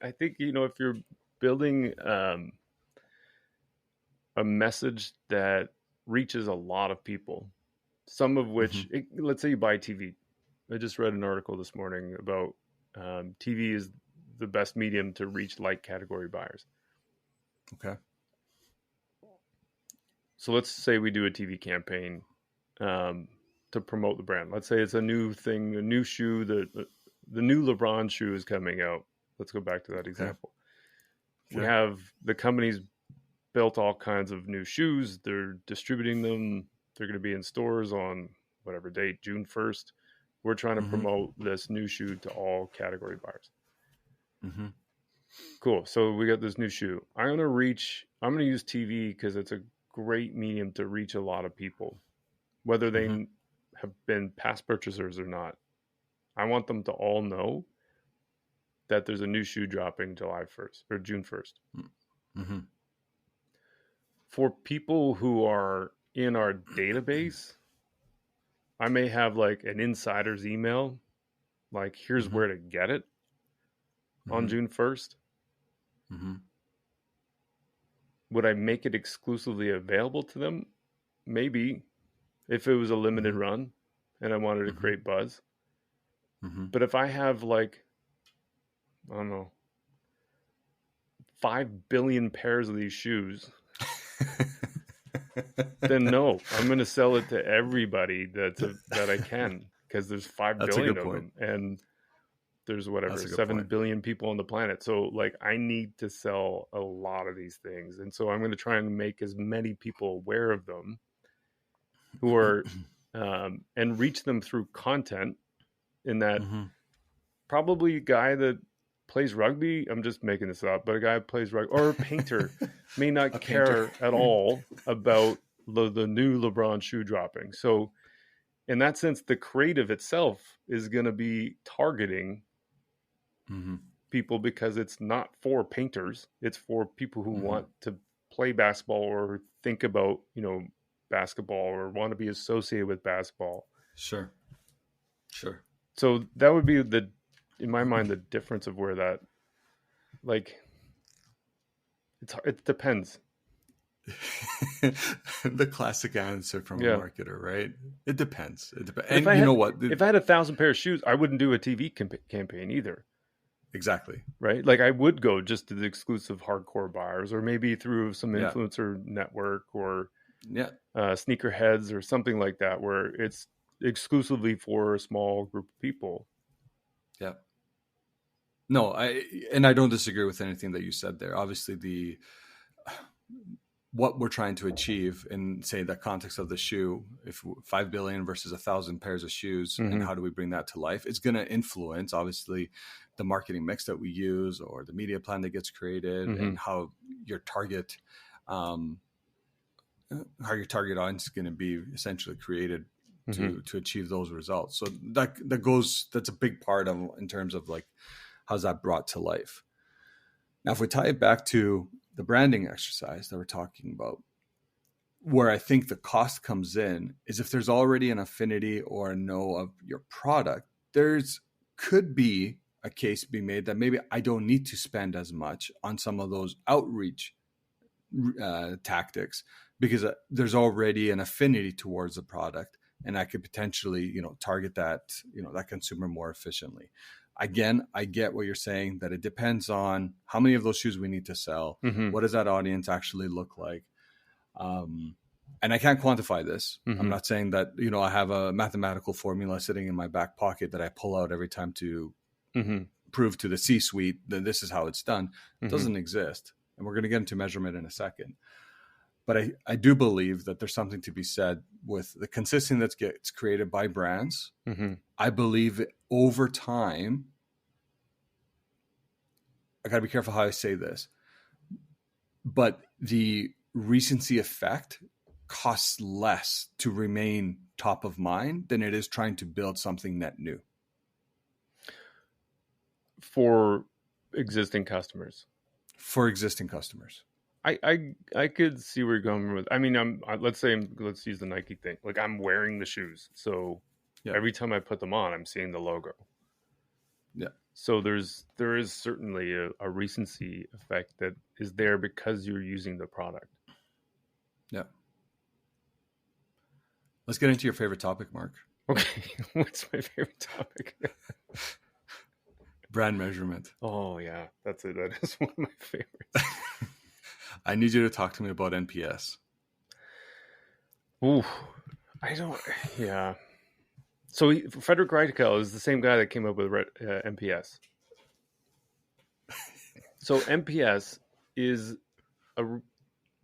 Speaker 2: if you're building a message that reaches a lot of people, some of which, let's say you buy TV. I just read an article this morning about TV is the best medium to reach light category buyers.
Speaker 3: Okay.
Speaker 2: So let's say we do a TV campaign to promote the brand. Let's say it's a new thing, a new shoe, the new LeBron shoe is coming out. Let's go back to that example. Okay. We have the company's built all kinds of new shoes. They're distributing them. They're going to be in stores on whatever date, June 1st. We're trying to promote this new shoe to all category buyers. Cool. So we got this new shoe. I'm going to use TV because it's a great medium to reach a lot of people, whether they have been past purchasers or not. I want them to all know that there's a new shoe dropping July 1st or June 1st. For people who are in our database, I may have like an insider's email, like here's where to get it on June 1st. Would I make it exclusively available to them? Maybe, if it was a limited run and I wanted to create buzz. But if I have like, I don't know, 5 billion pairs of these shoes, then no, I'm going to sell it to everybody that I can, because there's 5 billion of them, and there's 7 billion people on the planet. So like, I need to sell a lot of these things. And so I'm going to try and make as many people aware of them who are and reach them through content. In that,
Speaker 3: Mm-hmm.
Speaker 2: probably a guy that plays rugby, I'm just making this up, but a guy who plays rugby or a painter may not care at all about the new LeBron shoe dropping. So in that sense, the creative itself is going to be targeting people, because it's not for painters. It's for people who want to play basketball or think about, basketball or want to be associated with basketball.
Speaker 3: Sure.
Speaker 2: So that would be in my mind, the difference of where that, like, it depends.
Speaker 3: The classic answer from a marketer, right? It depends. And
Speaker 2: you
Speaker 3: know what?
Speaker 2: If I had 1,000 pair of shoes, I wouldn't do a TV campaign either.
Speaker 3: Exactly.
Speaker 2: Right? Like, I would go just to the exclusive hardcore buyers, or maybe through some influencer network, or sneakerheads or something like that, where it's exclusively for a small group of people.
Speaker 3: Yeah. No, I don't disagree with anything that you said there. Obviously, what we're trying to achieve in, say, the context of the shoe, if 5 billion versus 1,000 pairs of shoes, and how do we bring that to life? It's going to influence, obviously, the marketing mix that we use, or the media plan that gets created, and how your target audience is going to be essentially created to achieve those results. So that's a big part of, in terms of, like, how's that brought to life. Now, if we tie it back to the branding exercise that we're talking about, where I think the cost comes in is if there's already an affinity or a know of your product, could be a case to be made that maybe I don't need to spend as much on some of those outreach tactics, because there's already an affinity towards the product, and I could potentially, target that, that consumer more efficiently. Again, I get what you're saying, that it depends on how many of those shoes we need to sell. What does that audience actually look like? And I can't quantify this. I'm not saying that, I have a mathematical formula sitting in my back pocket that I pull out every time to prove to the C-suite that this is how it's done. It doesn't exist. And we're going to get into measurement in a second. But I do believe that there's something to be said with the consistency that gets created by brands. I believe over time, I got to be careful how I say this, but the recency effect costs less to remain top of mind than it is trying to build something net new.
Speaker 2: For existing customers. I could see where you're going with. I mean, let's use the Nike thing. Like, I'm wearing the shoes, so every time I put them on, I'm seeing the logo.
Speaker 3: Yeah.
Speaker 2: So there is certainly a recency effect that is there because you're using the product.
Speaker 3: Yeah. Let's get into your favorite topic, Mark.
Speaker 2: Okay, what's my favorite topic?
Speaker 3: Brand measurement.
Speaker 2: Oh yeah, that's it. That is one of my favorites.
Speaker 3: I need you to talk to me about NPS.
Speaker 2: Ooh, yeah. So Frederick Reichel is the same guy that came up with NPS. So NPS is a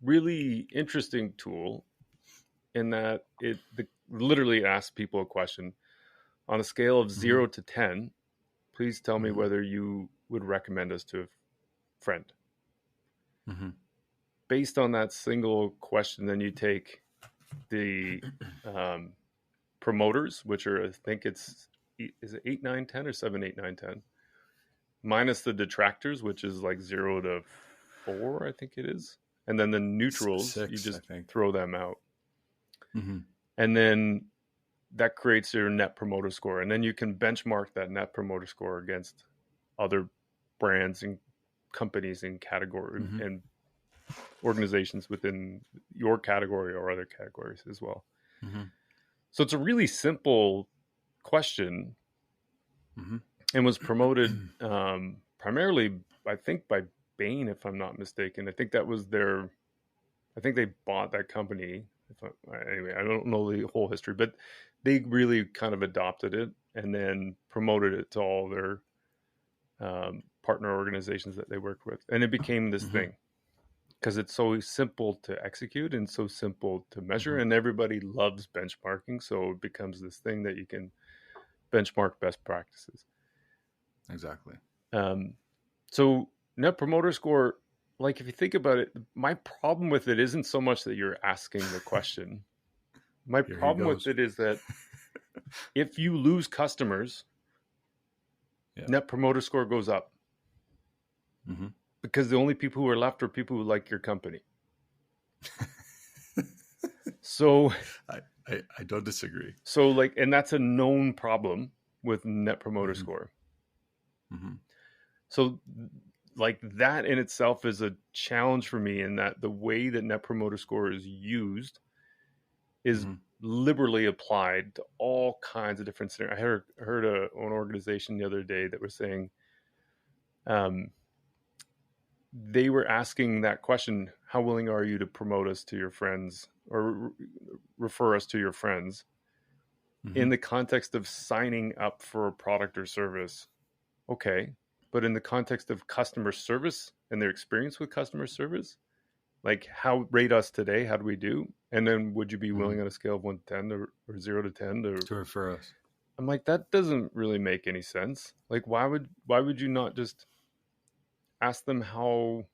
Speaker 2: really interesting tool in that it literally asks people a question on a scale of 0 to 10. Please tell me whether you would recommend us to a friend. Based on that single question, then you take the promoters, which are, I think is it 8, 9, 10 or 7, 8, 9, 10, minus the detractors, which is like 0 to 4, I think it is. And then the neutrals,
Speaker 3: 6,
Speaker 2: you just throw them out. And then that creates your net promoter score. And then you can benchmark that net promoter score against other brands and companies and category and organizations within your category or other categories as well. So it's a really simple question and was promoted primarily, I think, by Bain, if I'm not mistaken. I think that was I think they bought that company. Anyway, I don't know the whole history, but they really kind of adopted it and then promoted it to all their partner organizations that they worked with. And it became this thing. because it's so simple to execute and so simple to measure, and everybody loves benchmarking. So it becomes this thing that you can benchmark best practices.
Speaker 3: Exactly.
Speaker 2: So Net Promoter Score, like if you think about it, my problem with it isn't so much that you're asking the question. My problem with it is that if you lose customers, Net Promoter Score goes up. Because the only people who are left are people who like your company. So
Speaker 3: I don't disagree.
Speaker 2: So like, and that's a known problem with Net Promoter Score. So like that in itself is a challenge for me, in that the way that Net Promoter Score is used is liberally applied to all kinds of different scenarios. I heard an organization the other day that was saying, they were asking that question, how willing are you to promote us to your friends or refer us to your friends, in the context of signing up for a product or service? Okay. But in the context of customer service and their experience with customer service, like how rate us today, how do we do? And then would you be willing on a scale of 1 to 10 or 0 to 10
Speaker 3: to refer us?
Speaker 2: I'm like, that doesn't really make any sense. Like, why would you not just ask them how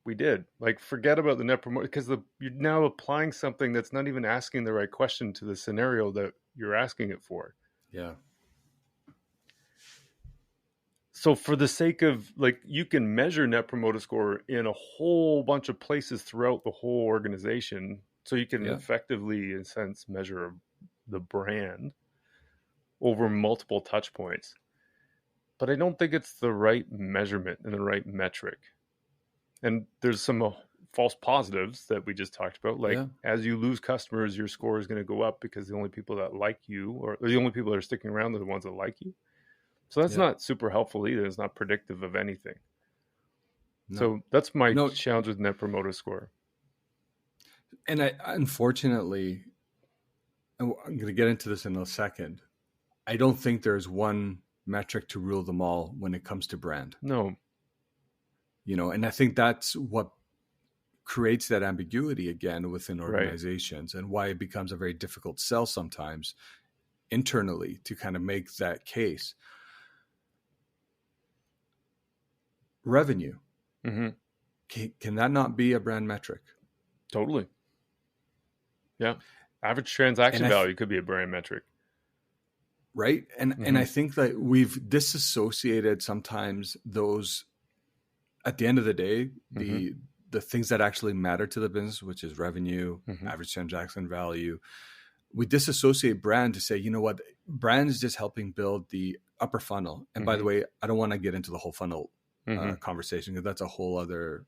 Speaker 2: we did? Like, forget about the Net Promoter, because you're now applying something that's not even asking the right question to the scenario that you're asking it for.
Speaker 3: Yeah.
Speaker 2: So for the sake of, like, you can measure Net Promoter Score in a whole bunch of places throughout the whole organization. So you can effectively, in a sense, measure the brand over multiple touch points. But I don't think it's the right measurement and the right metric. And there's some false positives that we just talked about. Like, as you lose customers, your score is going to go up because the only people that like you, or the only people that are sticking around, are the ones that like you. So that's not super helpful either. It's not predictive of anything. No. So that's my challenge with Net Promoter Score.
Speaker 3: And unfortunately, I'm going to get into this in a second, I don't think there's one metric to rule them all when it comes to brand.
Speaker 2: No.
Speaker 3: And I think that's what creates that ambiguity again within organizations, and why it becomes a very difficult sell sometimes internally to kind of make that case. Revenue. Can that not be a brand metric?
Speaker 2: Totally. Yeah. Average transaction value could be a brand metric.
Speaker 3: Right. And I think that we've disassociated sometimes those, at the end of the day, the things that actually matter to the business, which is revenue, average transaction value. We disassociate brand to say, you know what, brand is just helping build the upper funnel. And by the way, I don't want to get into the whole funnel conversation, because that's a whole other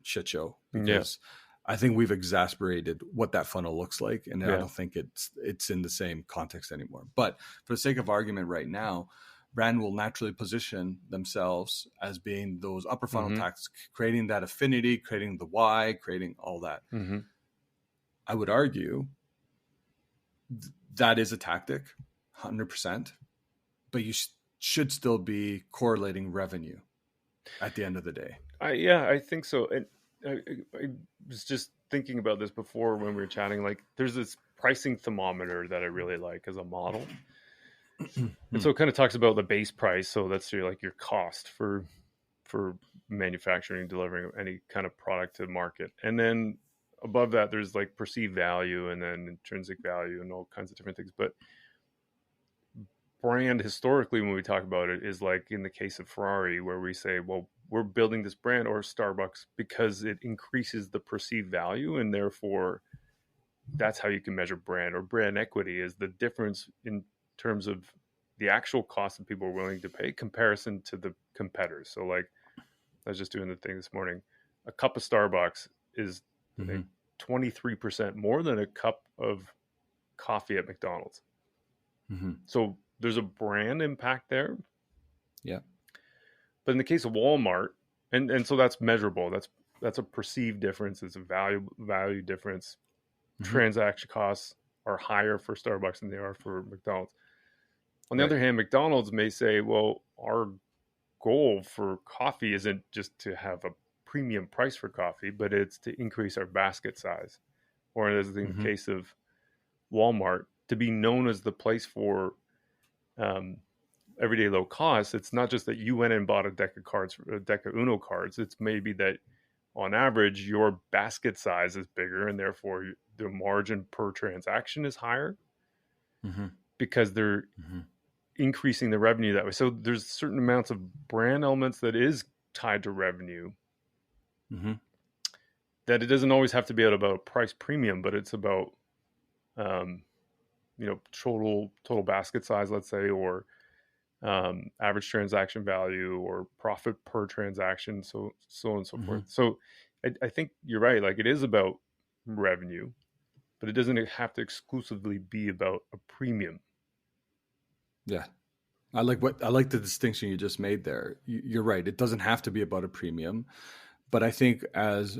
Speaker 3: shit show. Because I think we've exasperated what that funnel looks like, and I don't think it's in the same context anymore. But for the sake of argument right now, brand will naturally position themselves as being those upper funnel tactics, creating that affinity, creating the why, creating all that. I would argue that is a tactic, 100%, but you should still be correlating revenue at the end of the day.
Speaker 2: I think so. And I was just thinking about this before when we were chatting. Like, there's this pricing thermometer that I really like as a model. And so it kind of talks about the base price. So that's your cost for manufacturing, delivering any kind of product to market. And then above that, there's like perceived value, and then intrinsic value, and all kinds of different things. But brand, historically, when we talk about it, is like in the case of Ferrari, where we say, well, we're building this brand, or Starbucks, because it increases the perceived value, and therefore that's how you can measure brand. Or brand equity is the difference in terms of the actual cost that people are willing to pay comparison to the competitors. So like, I was just doing the thing this morning, a cup of Starbucks is 23% more than a cup of coffee at McDonald's. So there's a brand impact there.
Speaker 3: Yeah.
Speaker 2: But in the case of Walmart, and so that's measurable. That's a perceived difference. It's a value difference. Transaction costs are higher for Starbucks than they are for McDonald's. On the other hand, McDonald's may say, well, our goal for coffee isn't just to have a premium price for coffee, but it's to increase our basket size. Or as in the case of Walmart, to be known as the place for everyday low cost. It's not just that you went and bought a deck of Uno cards. It's maybe that on average, your basket size is bigger, and therefore the margin per transaction is higher because they're increasing the revenue that way. So there's certain amounts of brand elements that is tied to revenue that it doesn't always have to be about a price premium, but it's about, total basket size, let's say, or average transaction value or profit per transaction, so on and so forth. So I think you're right. Like, it is about revenue, but it doesn't have to exclusively be about a premium.
Speaker 3: Yeah. I like the distinction you just made there. You're right. It doesn't have to be about a premium, but I think as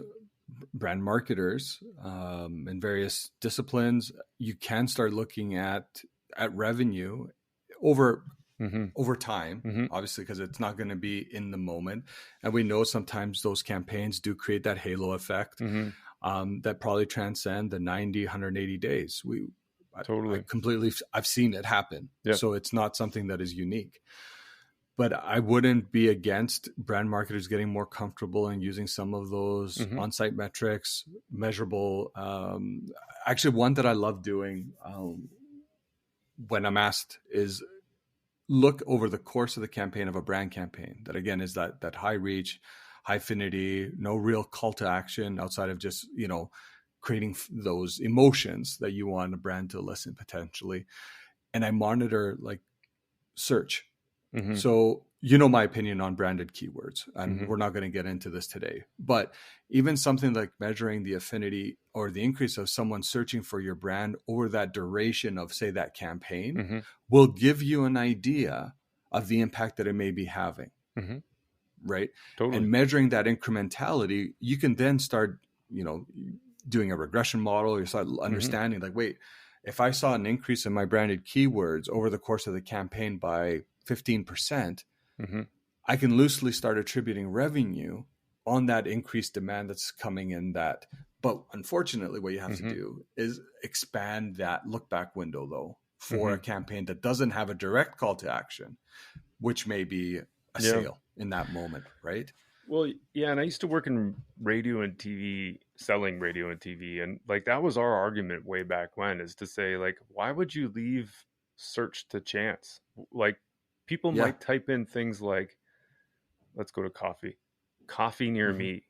Speaker 3: brand marketers in various disciplines, you can start looking at revenue over time, obviously, because it's not going to be in the moment. And we know sometimes those campaigns do create that halo effect that probably transcend the 90, 180 days. I've seen it happen. Yep. So it's not something that is unique. But I wouldn't be against brand marketers getting more comfortable and using some of those on-site metrics, measurable. Actually, one that I love doing when I'm asked is look over the course of the campaign of a brand campaign that, again, is that high reach, high affinity, no real call to action outside of just, creating those emotions that you want a brand to elicit potentially. And I monitor like search. So, my opinion on branded keywords, and we're not going to get into this today, but even something like measuring the affinity or the increase of someone searching for your brand over that duration of, say, that campaign will give you an idea of the impact that it may be having. Right. Totally. And measuring that incrementality, you can then start, doing a regression model. You start understanding like, wait, if I saw an increase in my branded keywords over the course of the campaign by 15%, I can loosely start attributing revenue on that increased demand that's coming in that. But unfortunately, what you have to do is expand that look back window, though, for a campaign that doesn't have a direct call to action, which may be a sale in that moment, right?
Speaker 2: Well, yeah, and I used to work in radio and TV, selling radio and TV, and like that was our argument way back when, is to say, like, why would you leave search to chance? Like, people might type in things like, let's go to coffee near me,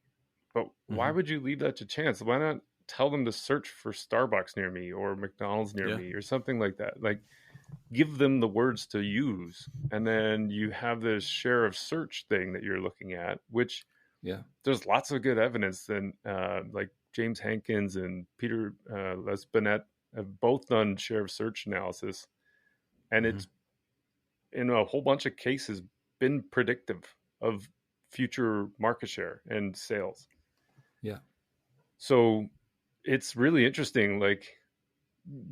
Speaker 2: but why would you leave that to chance? Why not tell them to search for Starbucks near me or McDonald's near me or something like that? Like, give them the words to use, and then you have this share of search thing that you're looking at, which there's lots of good evidence. And like James Hankins and Peter Lesbinet have both done share of search analysis, and it's in a whole bunch of cases been predictive of future market share and sales. So it's really interesting. Like,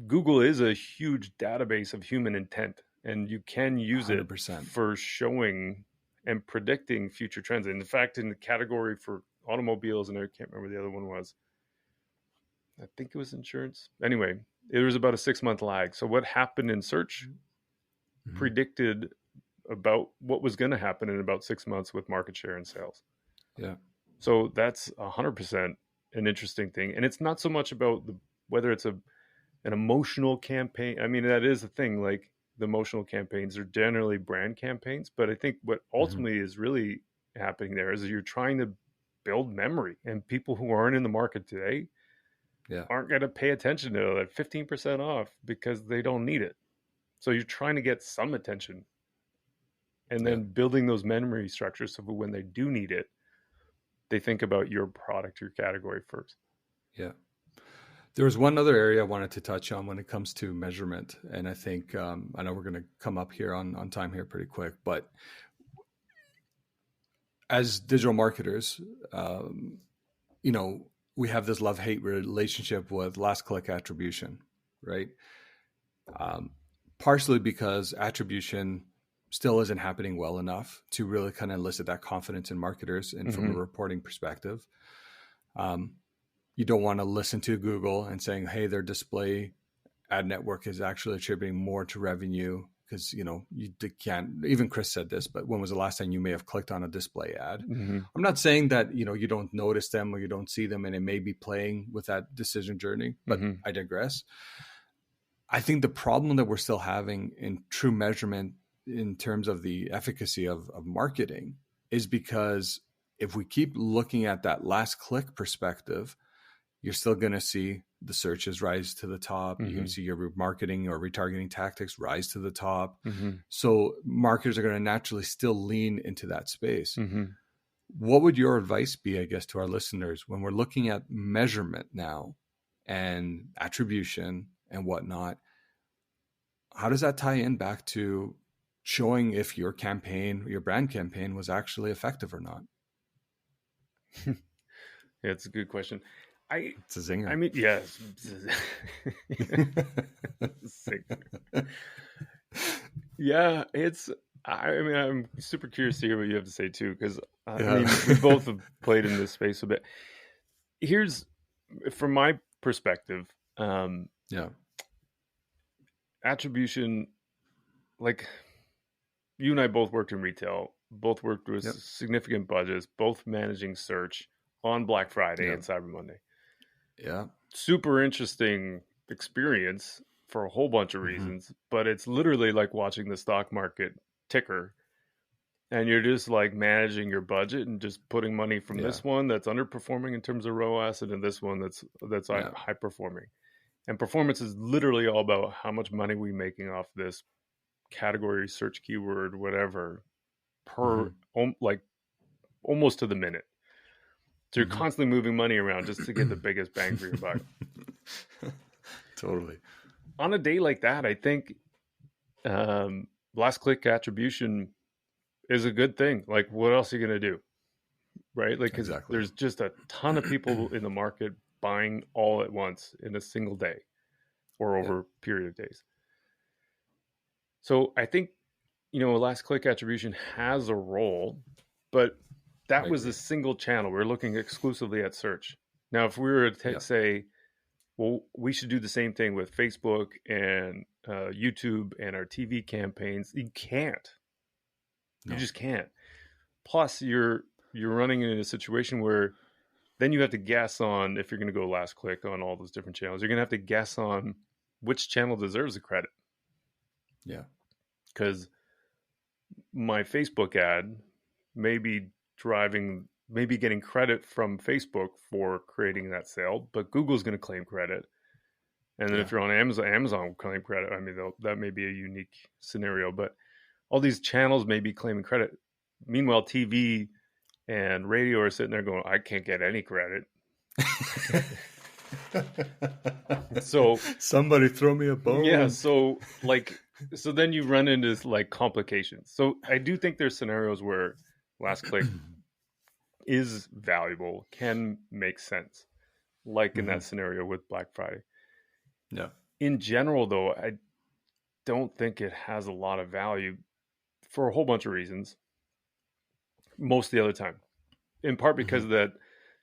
Speaker 2: Google is a huge database of human intent, and you can use 100%. It for showing and predicting future trends. And in fact, in the category for automobiles, and I can't remember the other one was, I think it was insurance. Anyway, it was about a 6-month lag. So what happened in search predicted about what was going to happen in about 6 months with market share and sales. So that's 100% an interesting thing. And it's not so much about whether it's an emotional campaign. I mean, that is a thing. Like, the emotional campaigns are generally brand campaigns, but I think what ultimately is really happening there is that you're trying to build memory, and people who aren't in the market today aren't going to pay attention to that 15% off because they don't need it. So you're trying to get some attention, and then building those memory structures so when they do need it, they think about your product, your category first.
Speaker 3: There was one other area I wanted to touch on when it comes to measurement. And I think, I know we're going to come up here on time here pretty quick, but as digital marketers, we have this love-hate relationship with last click attribution, right? Partially because attribution still isn't happening well enough to really kind of elicit that confidence in marketers and from a reporting perspective. You don't want to listen to Google and saying, hey, their display ad network is actually attributing more to revenue because, you can't, even Chris said this, but when was the last time you may have clicked on a display ad? I'm not saying that, you don't notice them or you don't see them and it may be playing with that decision journey, but I digress. I think the problem that we're still having in true measurement in terms of the efficacy of marketing is because if we keep looking at that last click perspective, you're still going to see the searches rise to the top. You're going to see your remarketing or retargeting tactics rise to the top. So marketers are going to naturally still lean into that space. What would your advice be, I guess, to our listeners when we're looking at measurement now and attribution and whatnot? How does that tie in back to showing if your campaign, your brand campaign was actually effective or not?
Speaker 2: Yeah, it's a good question.
Speaker 3: It's a zinger.
Speaker 2: I mean, yes. Yeah, I'm super curious to hear what you have to say too, because I mean, we both have played in this space a bit. Here's, from my perspective, attribution, like you and I both worked in retail, both worked with significant budgets, both managing search on Black Friday and Cyber Monday.
Speaker 3: Yeah.
Speaker 2: Super interesting experience for a whole bunch of reasons, but it's literally like watching the stock market ticker and you're just like managing your budget and just putting money from this one that's underperforming in terms of ROAS and in this one that's high performing. And performance is literally all about how much money we're making off this category, search keyword, whatever, per like almost to the minute. So you're constantly moving money around just to get the biggest bang for your buck.
Speaker 3: Totally.
Speaker 2: On a day like that, I think last click attribution is a good thing. Like, what else are you going to do? Right? Like, because there's just a ton of people in the market buying all at once in a single day or over a period of days. So I think, last click attribution has a role, but that was a single channel. We're looking exclusively at search. Now, if we were to say, well, we should do the same thing with Facebook and YouTube and our TV campaigns, you can't. You just can't. Plus, you're running into a situation where then you have to guess on, if you're going to go last click on all those different channels, you're going to have to guess on which channel deserves the credit.
Speaker 3: Yeah.
Speaker 2: Because my Facebook ad may be getting credit from Facebook for creating that sale, but Google's going to claim credit. And then if you're on Amazon will claim credit. I mean, that may be a unique scenario, but all these channels may be claiming credit. Meanwhile, TV and radio are sitting there going, I can't get any credit. So
Speaker 3: somebody throw me a bone.
Speaker 2: Yeah. So then you run into like complications. So I do think there's scenarios where last click is valuable, can make sense, like in that scenario with Black Friday.
Speaker 3: Yeah.
Speaker 2: In general, though, I don't think it has a lot of value for a whole bunch of reasons. Most of the other time, in part because of that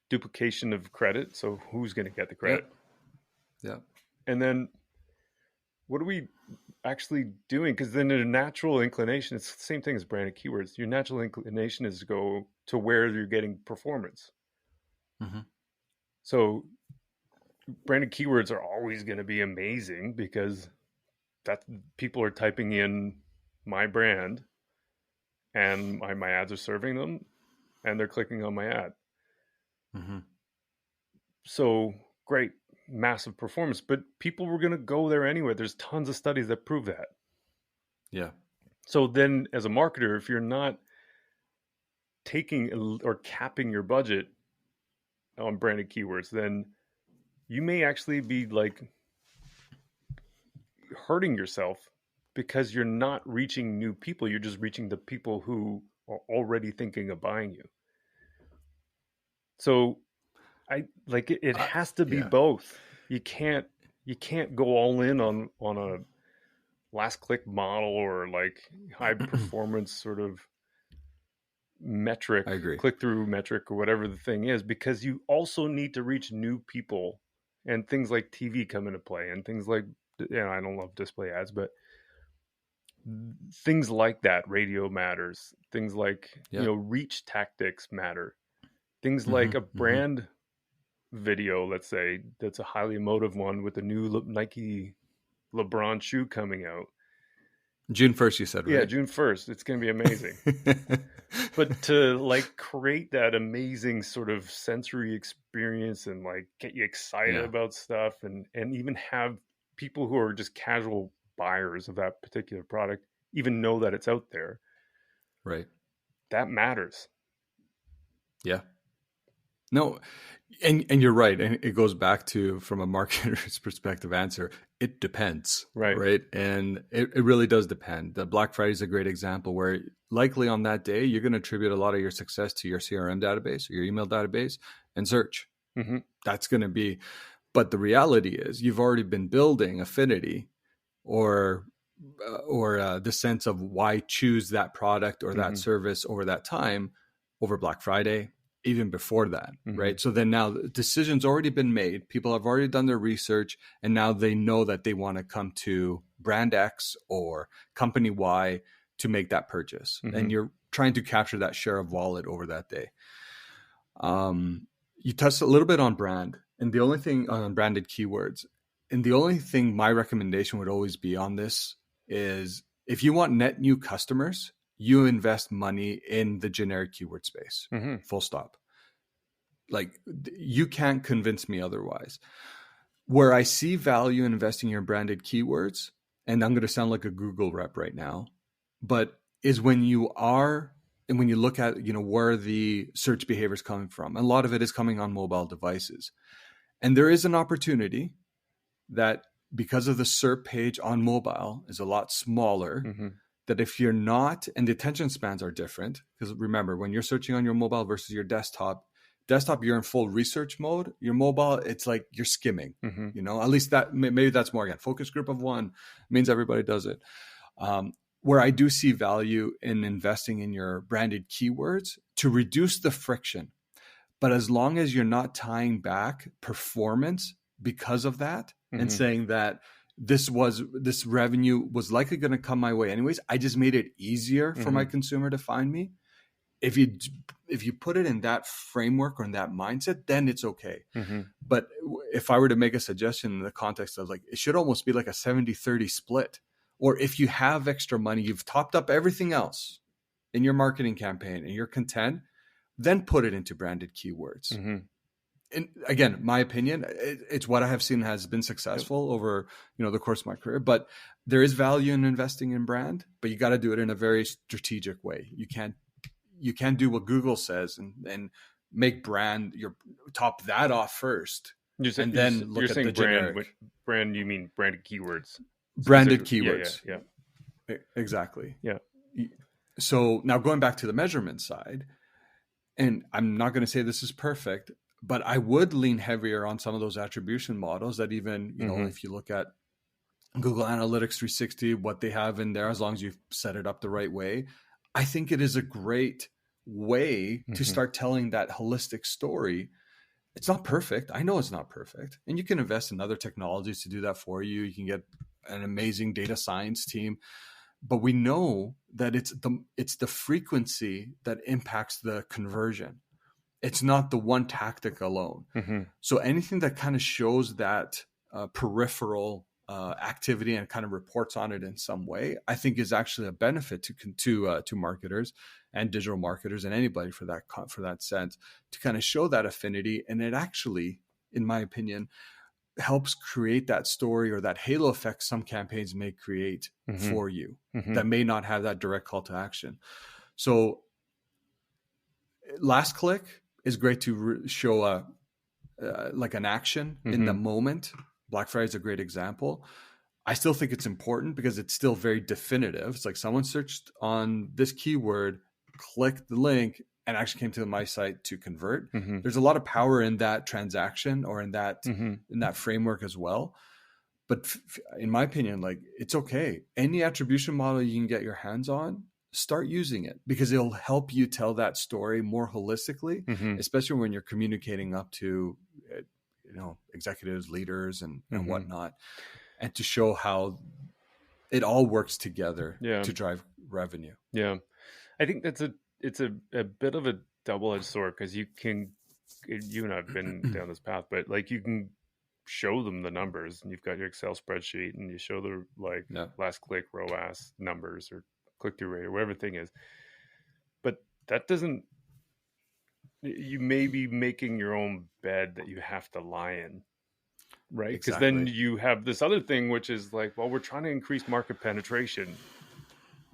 Speaker 2: duplication of credit. So who's going to get the credit?
Speaker 3: Yeah.
Speaker 2: And then what are we actually doing? Because then a natural inclination, it's the same thing as branded keywords. Your natural inclination is to go to where you're getting performance. So branded keywords are always going to be amazing because people are typing in my brand and my ads are serving them and they're clicking on my ad. So great, massive performance, but people were going to go there anyway. There's tons of studies that prove that.
Speaker 3: Yeah.
Speaker 2: So then as a marketer, if you're not taking or capping your budget on branded keywords, then you may actually be like hurting yourself because you're not reaching new people. You're just reaching the people who are already thinking of buying you. So it has to be both. You can't go all in on last click model or like high performance sort of metric,
Speaker 3: I agree.
Speaker 2: click-through metric or whatever the thing is, because you also need to reach new people, and things like TV come into play, and things like, I don't love display ads, but things like that. Radio matters. Things like, reach tactics matter. Things like a brand video, let's say, that's a highly emotive one with a new Nike LeBron shoe coming out.
Speaker 3: June 1st, you said, right?
Speaker 2: Yeah, June 1st. It's going to be amazing. But to like create that amazing sort of sensory experience and like get you excited about stuff, and even have people who are just casual buyers of that particular product even know that it's out there.
Speaker 3: Right.
Speaker 2: That matters.
Speaker 3: Yeah. No, and you're right. And it goes back to, from a marketer's perspective answer, it depends. Right. And it really does depend. The Black Friday is a great example where likely on that day, you're going to attribute a lot of your success to your CRM database or your email database and search. That's going to be, but the reality is you've already been building affinity or the sense of why choose that product or that service over that time over Black Friday, even before that, right? So then now the decision's already been made. People have already done their research, and now they know that they want to come to brand X or company Y to make that purchase. And you're trying to capture that share of wallet over that day. You touched a little bit on brand, and the only thing on branded keywords, and the only thing my recommendation would always be on this is, if you want net new customers, you invest money in the generic keyword space, full stop. Like, you can't convince me otherwise. Where I see value in investing in your branded keywords, and I'm going to sound like a Google rep right now, but is when you look at, where the search behavior is coming from. A lot of it is coming on mobile devices. And there is an opportunity that, because of the SERP page on mobile is a lot smaller, that if you're not, and the attention spans are different, because remember, when you're searching on your mobile versus your desktop, you're in full research mode. Your mobile, it's like you're skimming, at least that, maybe that's more, again, focus group of one means everybody does it. Where I do see value in investing in your branded keywords to reduce the friction. But as long as you're not tying back performance because of that, and saying that this revenue was likely going to come my way anyways, I just made it easier for my consumer to find me. If you put it in that framework or in that mindset, then it's okay. But if I were to make a suggestion in the context of, like, it should almost be like a 70-30 split. Or if you have extra money, you've topped up everything else in your marketing campaign and you're content, then put it into branded keywords. And again, my opinion, it's what I have seen has been successful over, the course of my career. But there is value in investing in brand, but you got to do it in a very strategic way. You can't do what Google says and make brand, top that off first, and then look at the generic.
Speaker 2: Brand, you mean branded keywords?
Speaker 3: Branded keywords.
Speaker 2: Yeah.
Speaker 3: Exactly.
Speaker 2: Yeah.
Speaker 3: So now going back to the measurement side, and I'm not going to say this is perfect, but I would lean heavier on some of those attribution models that even, if you look at Google Analytics 360, what they have in there, as long as you've set it up the right way, I think it is a great way to start telling that holistic story. It's not perfect. I know it's not perfect. And you can invest in other technologies to do that for you. You can get an amazing data science team. But we know that it's the frequency that impacts the conversion. It's not the one tactic alone. So anything that kind of shows that peripheral activity and kind of reports on it in some way, I think is actually a benefit to marketers and digital marketers and anybody for that sense, to kind of show that affinity. And it actually, in my opinion, helps create that story or that halo effect some campaigns may create for you that may not have that direct call to action. So last click is great to show like an action in the moment. Black Friday is a great example. I still think it's important because it's still very definitive. It's like someone searched on this keyword, clicked the link, and actually came to my site to convert. There's a lot of power in that transaction or in that framework as well. But in my opinion, like, it's okay. Any attribution model you can get your hands on, start using it, because it'll help you tell that story more holistically, especially when you're communicating up to, executives, leaders, and whatnot, and to show how it all works together to drive revenue.
Speaker 2: Yeah. I think it's a bit of a double-edged sword, because you and I've been down this path, but like, you can show them the numbers, and you've got your Excel spreadsheet, and you show the last click ROAS numbers or click-through rate or whatever the thing is. But that doesn't, you may be making your own bed that you have to lie in, right? Because then you have this other thing, which is like, well, we're trying to increase market penetration.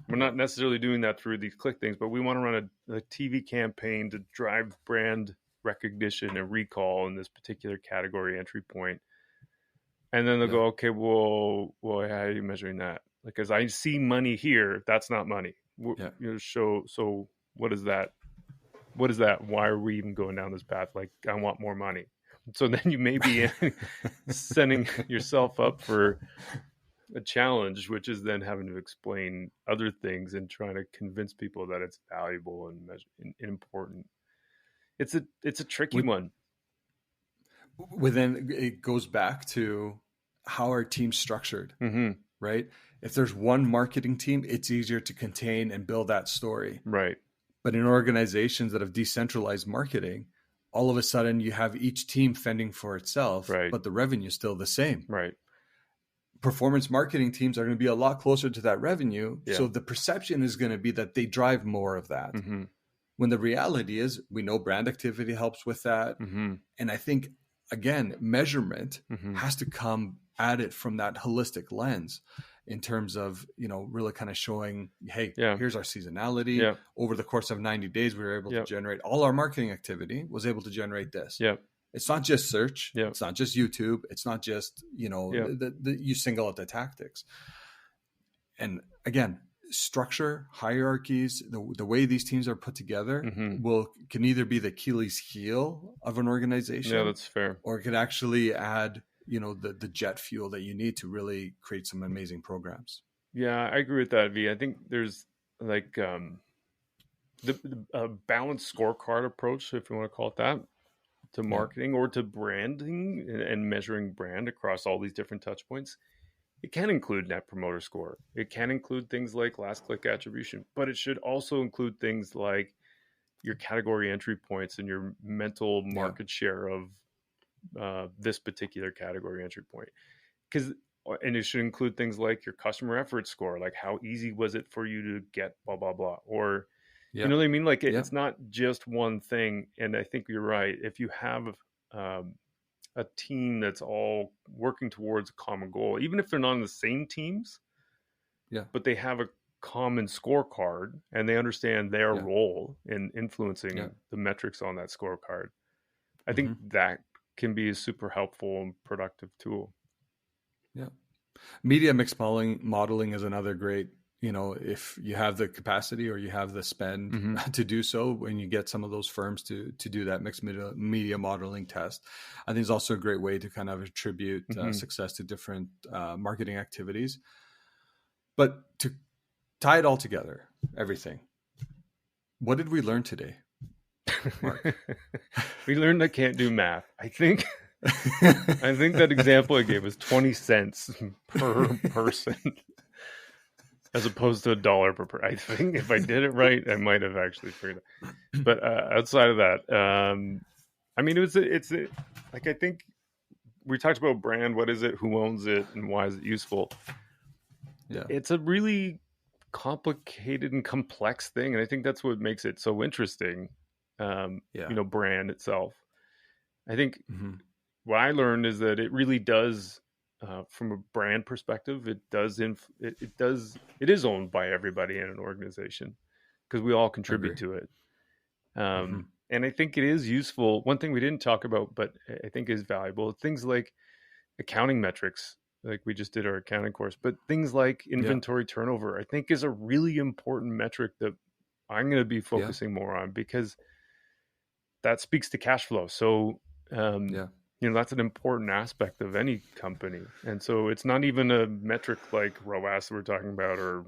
Speaker 2: We're not necessarily doing that through these click things, but we want to run a TV campaign to drive brand recognition and recall in this particular category entry point. And then they'll go, okay, well, how are you measuring that? Because I see money here. That's not money. So what is that? What is that? Why are we even going down this path? Like, I want more money. So then you may be setting yourself up for a challenge, which is then having to explain other things and trying to convince people that it's valuable and important. It's a tricky one.
Speaker 3: Then it goes back to how our team's structured, right? If there's one marketing team, it's easier to contain and build that story.
Speaker 2: Right.
Speaker 3: But in organizations that have decentralized marketing, all of a sudden you have each team fending for itself, but the revenue is still the same.
Speaker 2: Right.
Speaker 3: Performance marketing teams are going to be a lot closer to that revenue. Yeah. So the perception is going to be that they drive more of that. When the reality is, we know brand activity helps with that. And I think, again, measurement has to come at it from that holistic lens, in terms of, really kind of showing, hey, here's our seasonality. Yeah. Over the course of 90 days, we were able to generate, all our marketing activity was able to generate this. Yeah. It's not just search. Yeah. It's not just YouTube. It's not just, you single out the tactics. And again, structure, hierarchies, the way these teams are put together can either be the Achilles heel of an organization.
Speaker 2: Yeah, that's fair.
Speaker 3: Or it could actually add, the jet fuel that you need to really create some amazing programs.
Speaker 2: Yeah, I agree with that, V. I think there's like the balanced scorecard approach, if you want to call it that, to marketing or to branding and measuring brand across all these different touch points. It can include net promoter score. It can include things like last click attribution, but it should also include things like your category entry points and your mental market share of this particular category entry point. And it should include things like your customer effort score, like how easy was it for you to get blah, blah, blah, or you know what I mean? Like it's not just one thing. And I think you're right. If you have a team that's all working towards a common goal, even if they're not on the same teams, but they have a common scorecard and they understand their role in influencing the metrics on that scorecard, I think that can be a super helpful and productive tool.
Speaker 3: Yeah. Media mix modeling is another great, if you have the capacity or you have the spend to do so, when you get some of those firms to do that mixed media modeling test, I think it's also a great way to kind of attribute success to different marketing activities. But to tie it all together, everything, what did we learn today, Mark?
Speaker 2: We learned I can't do math. I think that example I gave was 20 cents per person as opposed to $1 per person. I think if I did it right, I might have actually figured it. But outside of that, I mean, it's like, I think we talked about brand. What is it? Who owns it? And why is it useful? Yeah. It's a really complicated and complex thing. And I think that's what makes it so interesting. Brand itself. I think what I learned is that it really does, from a brand perspective, it is owned by everybody in an organization because we all contribute to it. And I think it is useful. One thing we didn't talk about, but I think is valuable, things like accounting metrics, like we just did our accounting course, but things like inventory turnover, I think is a really important metric that I'm going to be focusing more on, because that speaks to cash flow. So that's an important aspect of any company. And so it's not even a metric like ROAS we're talking about, or,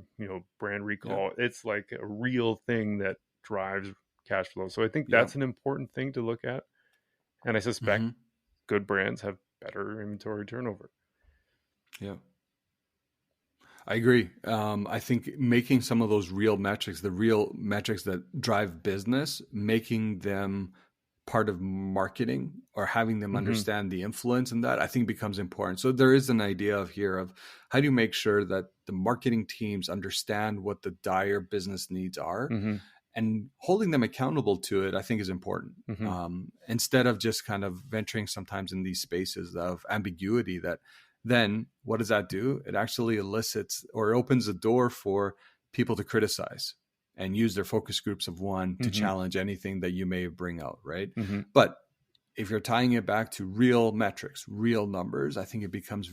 Speaker 2: brand recall. Yeah. It's like a real thing that drives cash flow. So I think that's an important thing to look at. And I suspect good brands have better inventory turnover.
Speaker 3: Yeah. I agree. I think making some of those real metrics, the real metrics that drive business, making them part of marketing or having them understand the influence in that, I think becomes important. So there is an idea of how do you make sure that the marketing teams understand what the dire business needs are, and holding them accountable to it, I think is important. Instead of just kind of venturing sometimes in these spaces of ambiguity, that then what does that do? It actually elicits or opens the door for people to criticize and use their focus groups of one to challenge anything that you may bring out, right? But if you're tying it back to real metrics, real numbers, I think it becomes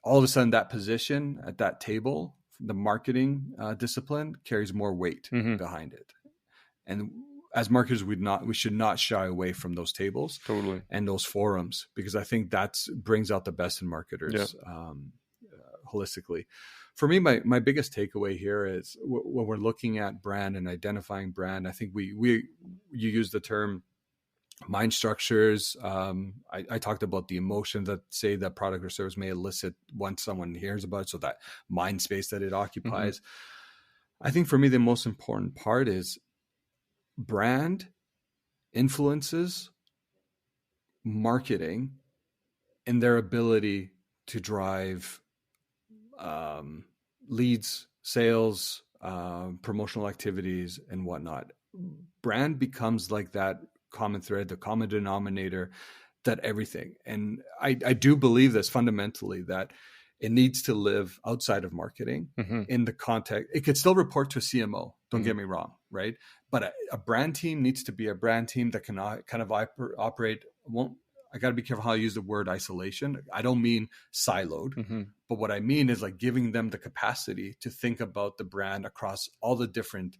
Speaker 3: all of a sudden that position at that table, the marketing discipline carries more weight behind it. And as marketers, we should not shy away from those tables and those forums, because I think that brings out the best in marketers holistically. For me, my biggest takeaway here is when we're looking at brand and identifying brand, I think you use the term mind structures. I talked about the emotions that say that product or service may elicit once someone hears about it, so that mind space that it occupies. I think for me, the most important part is brand influences marketing and their ability to drive leads, sales, promotional activities, and whatnot. Brand becomes like that common thread, the common denominator, that everything. And I do believe this fundamentally, that it needs to live outside of marketing in the context. It could still report to a CMO. Don't get me wrong, right? But a brand team needs to be a brand team that can kind of operate. I got to be careful how I use the word isolation. I don't mean siloed, but what I mean is like giving them the capacity to think about the brand across all the different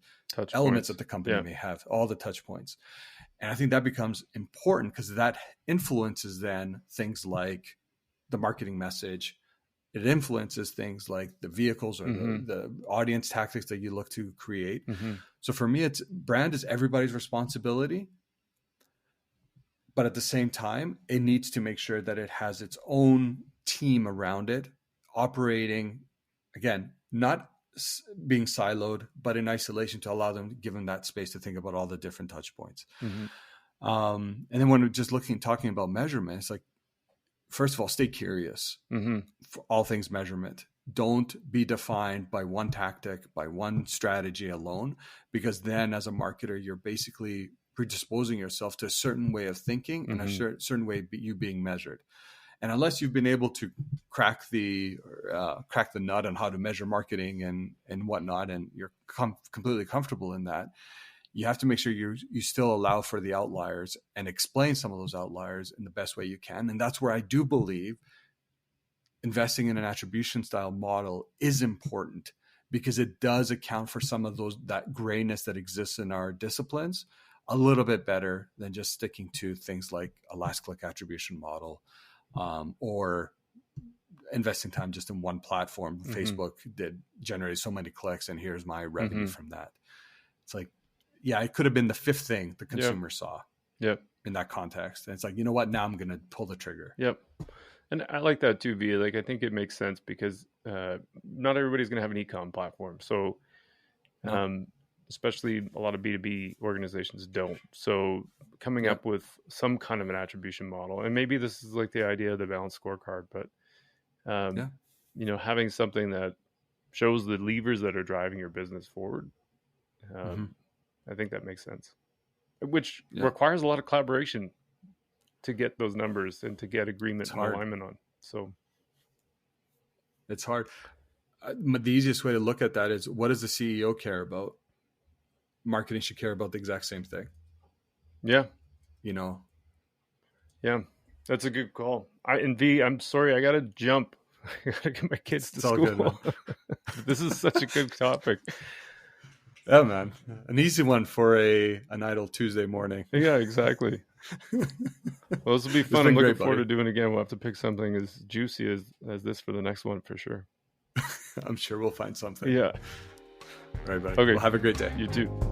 Speaker 3: elements that the company may have, all the touch points. And I think that becomes important because that influences then things like the marketing message. It influences things like the vehicles or the audience tactics that you look to create. So for me, brand is everybody's responsibility. But at the same time, it needs to make sure that it has its own team around it, operating, again, not being siloed, but in isolation, to allow them, give them that space to think about all the different touch points. And then when we're just talking about measurement, it's like, first of all, stay curious for all things measurement. Don't be defined by one tactic, by one strategy alone, because then as a marketer, you're basically predisposing yourself to a certain way of thinking and a certain way you being measured. And unless you've been able to crack the nut on how to measure marketing and whatnot, and you're completely comfortable in that, you have to make sure you still allow for the outliers and explain some of those outliers in the best way you can. And that's where I do believe investing in an attribution style model is important, because it does account for some of that grayness that exists in our disciplines a little bit better than just sticking to things like a last click attribution model, or investing time just in one platform. Facebook did generate so many clicks, and here's my revenue from that. It's like, yeah, it could have been the fifth thing the consumer saw in that context. And it's like, you know what, now I'm going to pull the trigger.
Speaker 2: And I like that too, Via. Like, I think it makes sense because not everybody's going to have an e-com platform. So, especially a lot of B2B organizations don't. So coming up with some kind of an attribution model, and maybe this is like the idea of the balanced scorecard, but having something that shows the levers that are driving your business forward. I think that makes sense, which requires a lot of collaboration to get those numbers and to get agreement and alignment on. So
Speaker 3: it's hard. The easiest way to look at that is, what does the CEO care about? Marketing should care about the exact same thing.
Speaker 2: Yeah, that's a good call. I'm sorry, I gotta jump. I gotta get my kids to school. All good, This is such a good topic.
Speaker 3: Yeah, man, an easy one for an idle Tuesday morning.
Speaker 2: Yeah, exactly. Well, this will be fun. I'm
Speaker 3: been
Speaker 2: looking
Speaker 3: great,
Speaker 2: forward
Speaker 3: buddy.
Speaker 2: to doing it again. We'll have to pick something as juicy as this for the next one for sure.
Speaker 3: I'm sure we'll find something.
Speaker 2: Yeah.
Speaker 3: All right, buddy.
Speaker 2: Okay.
Speaker 3: Well, have a great day.
Speaker 2: You too.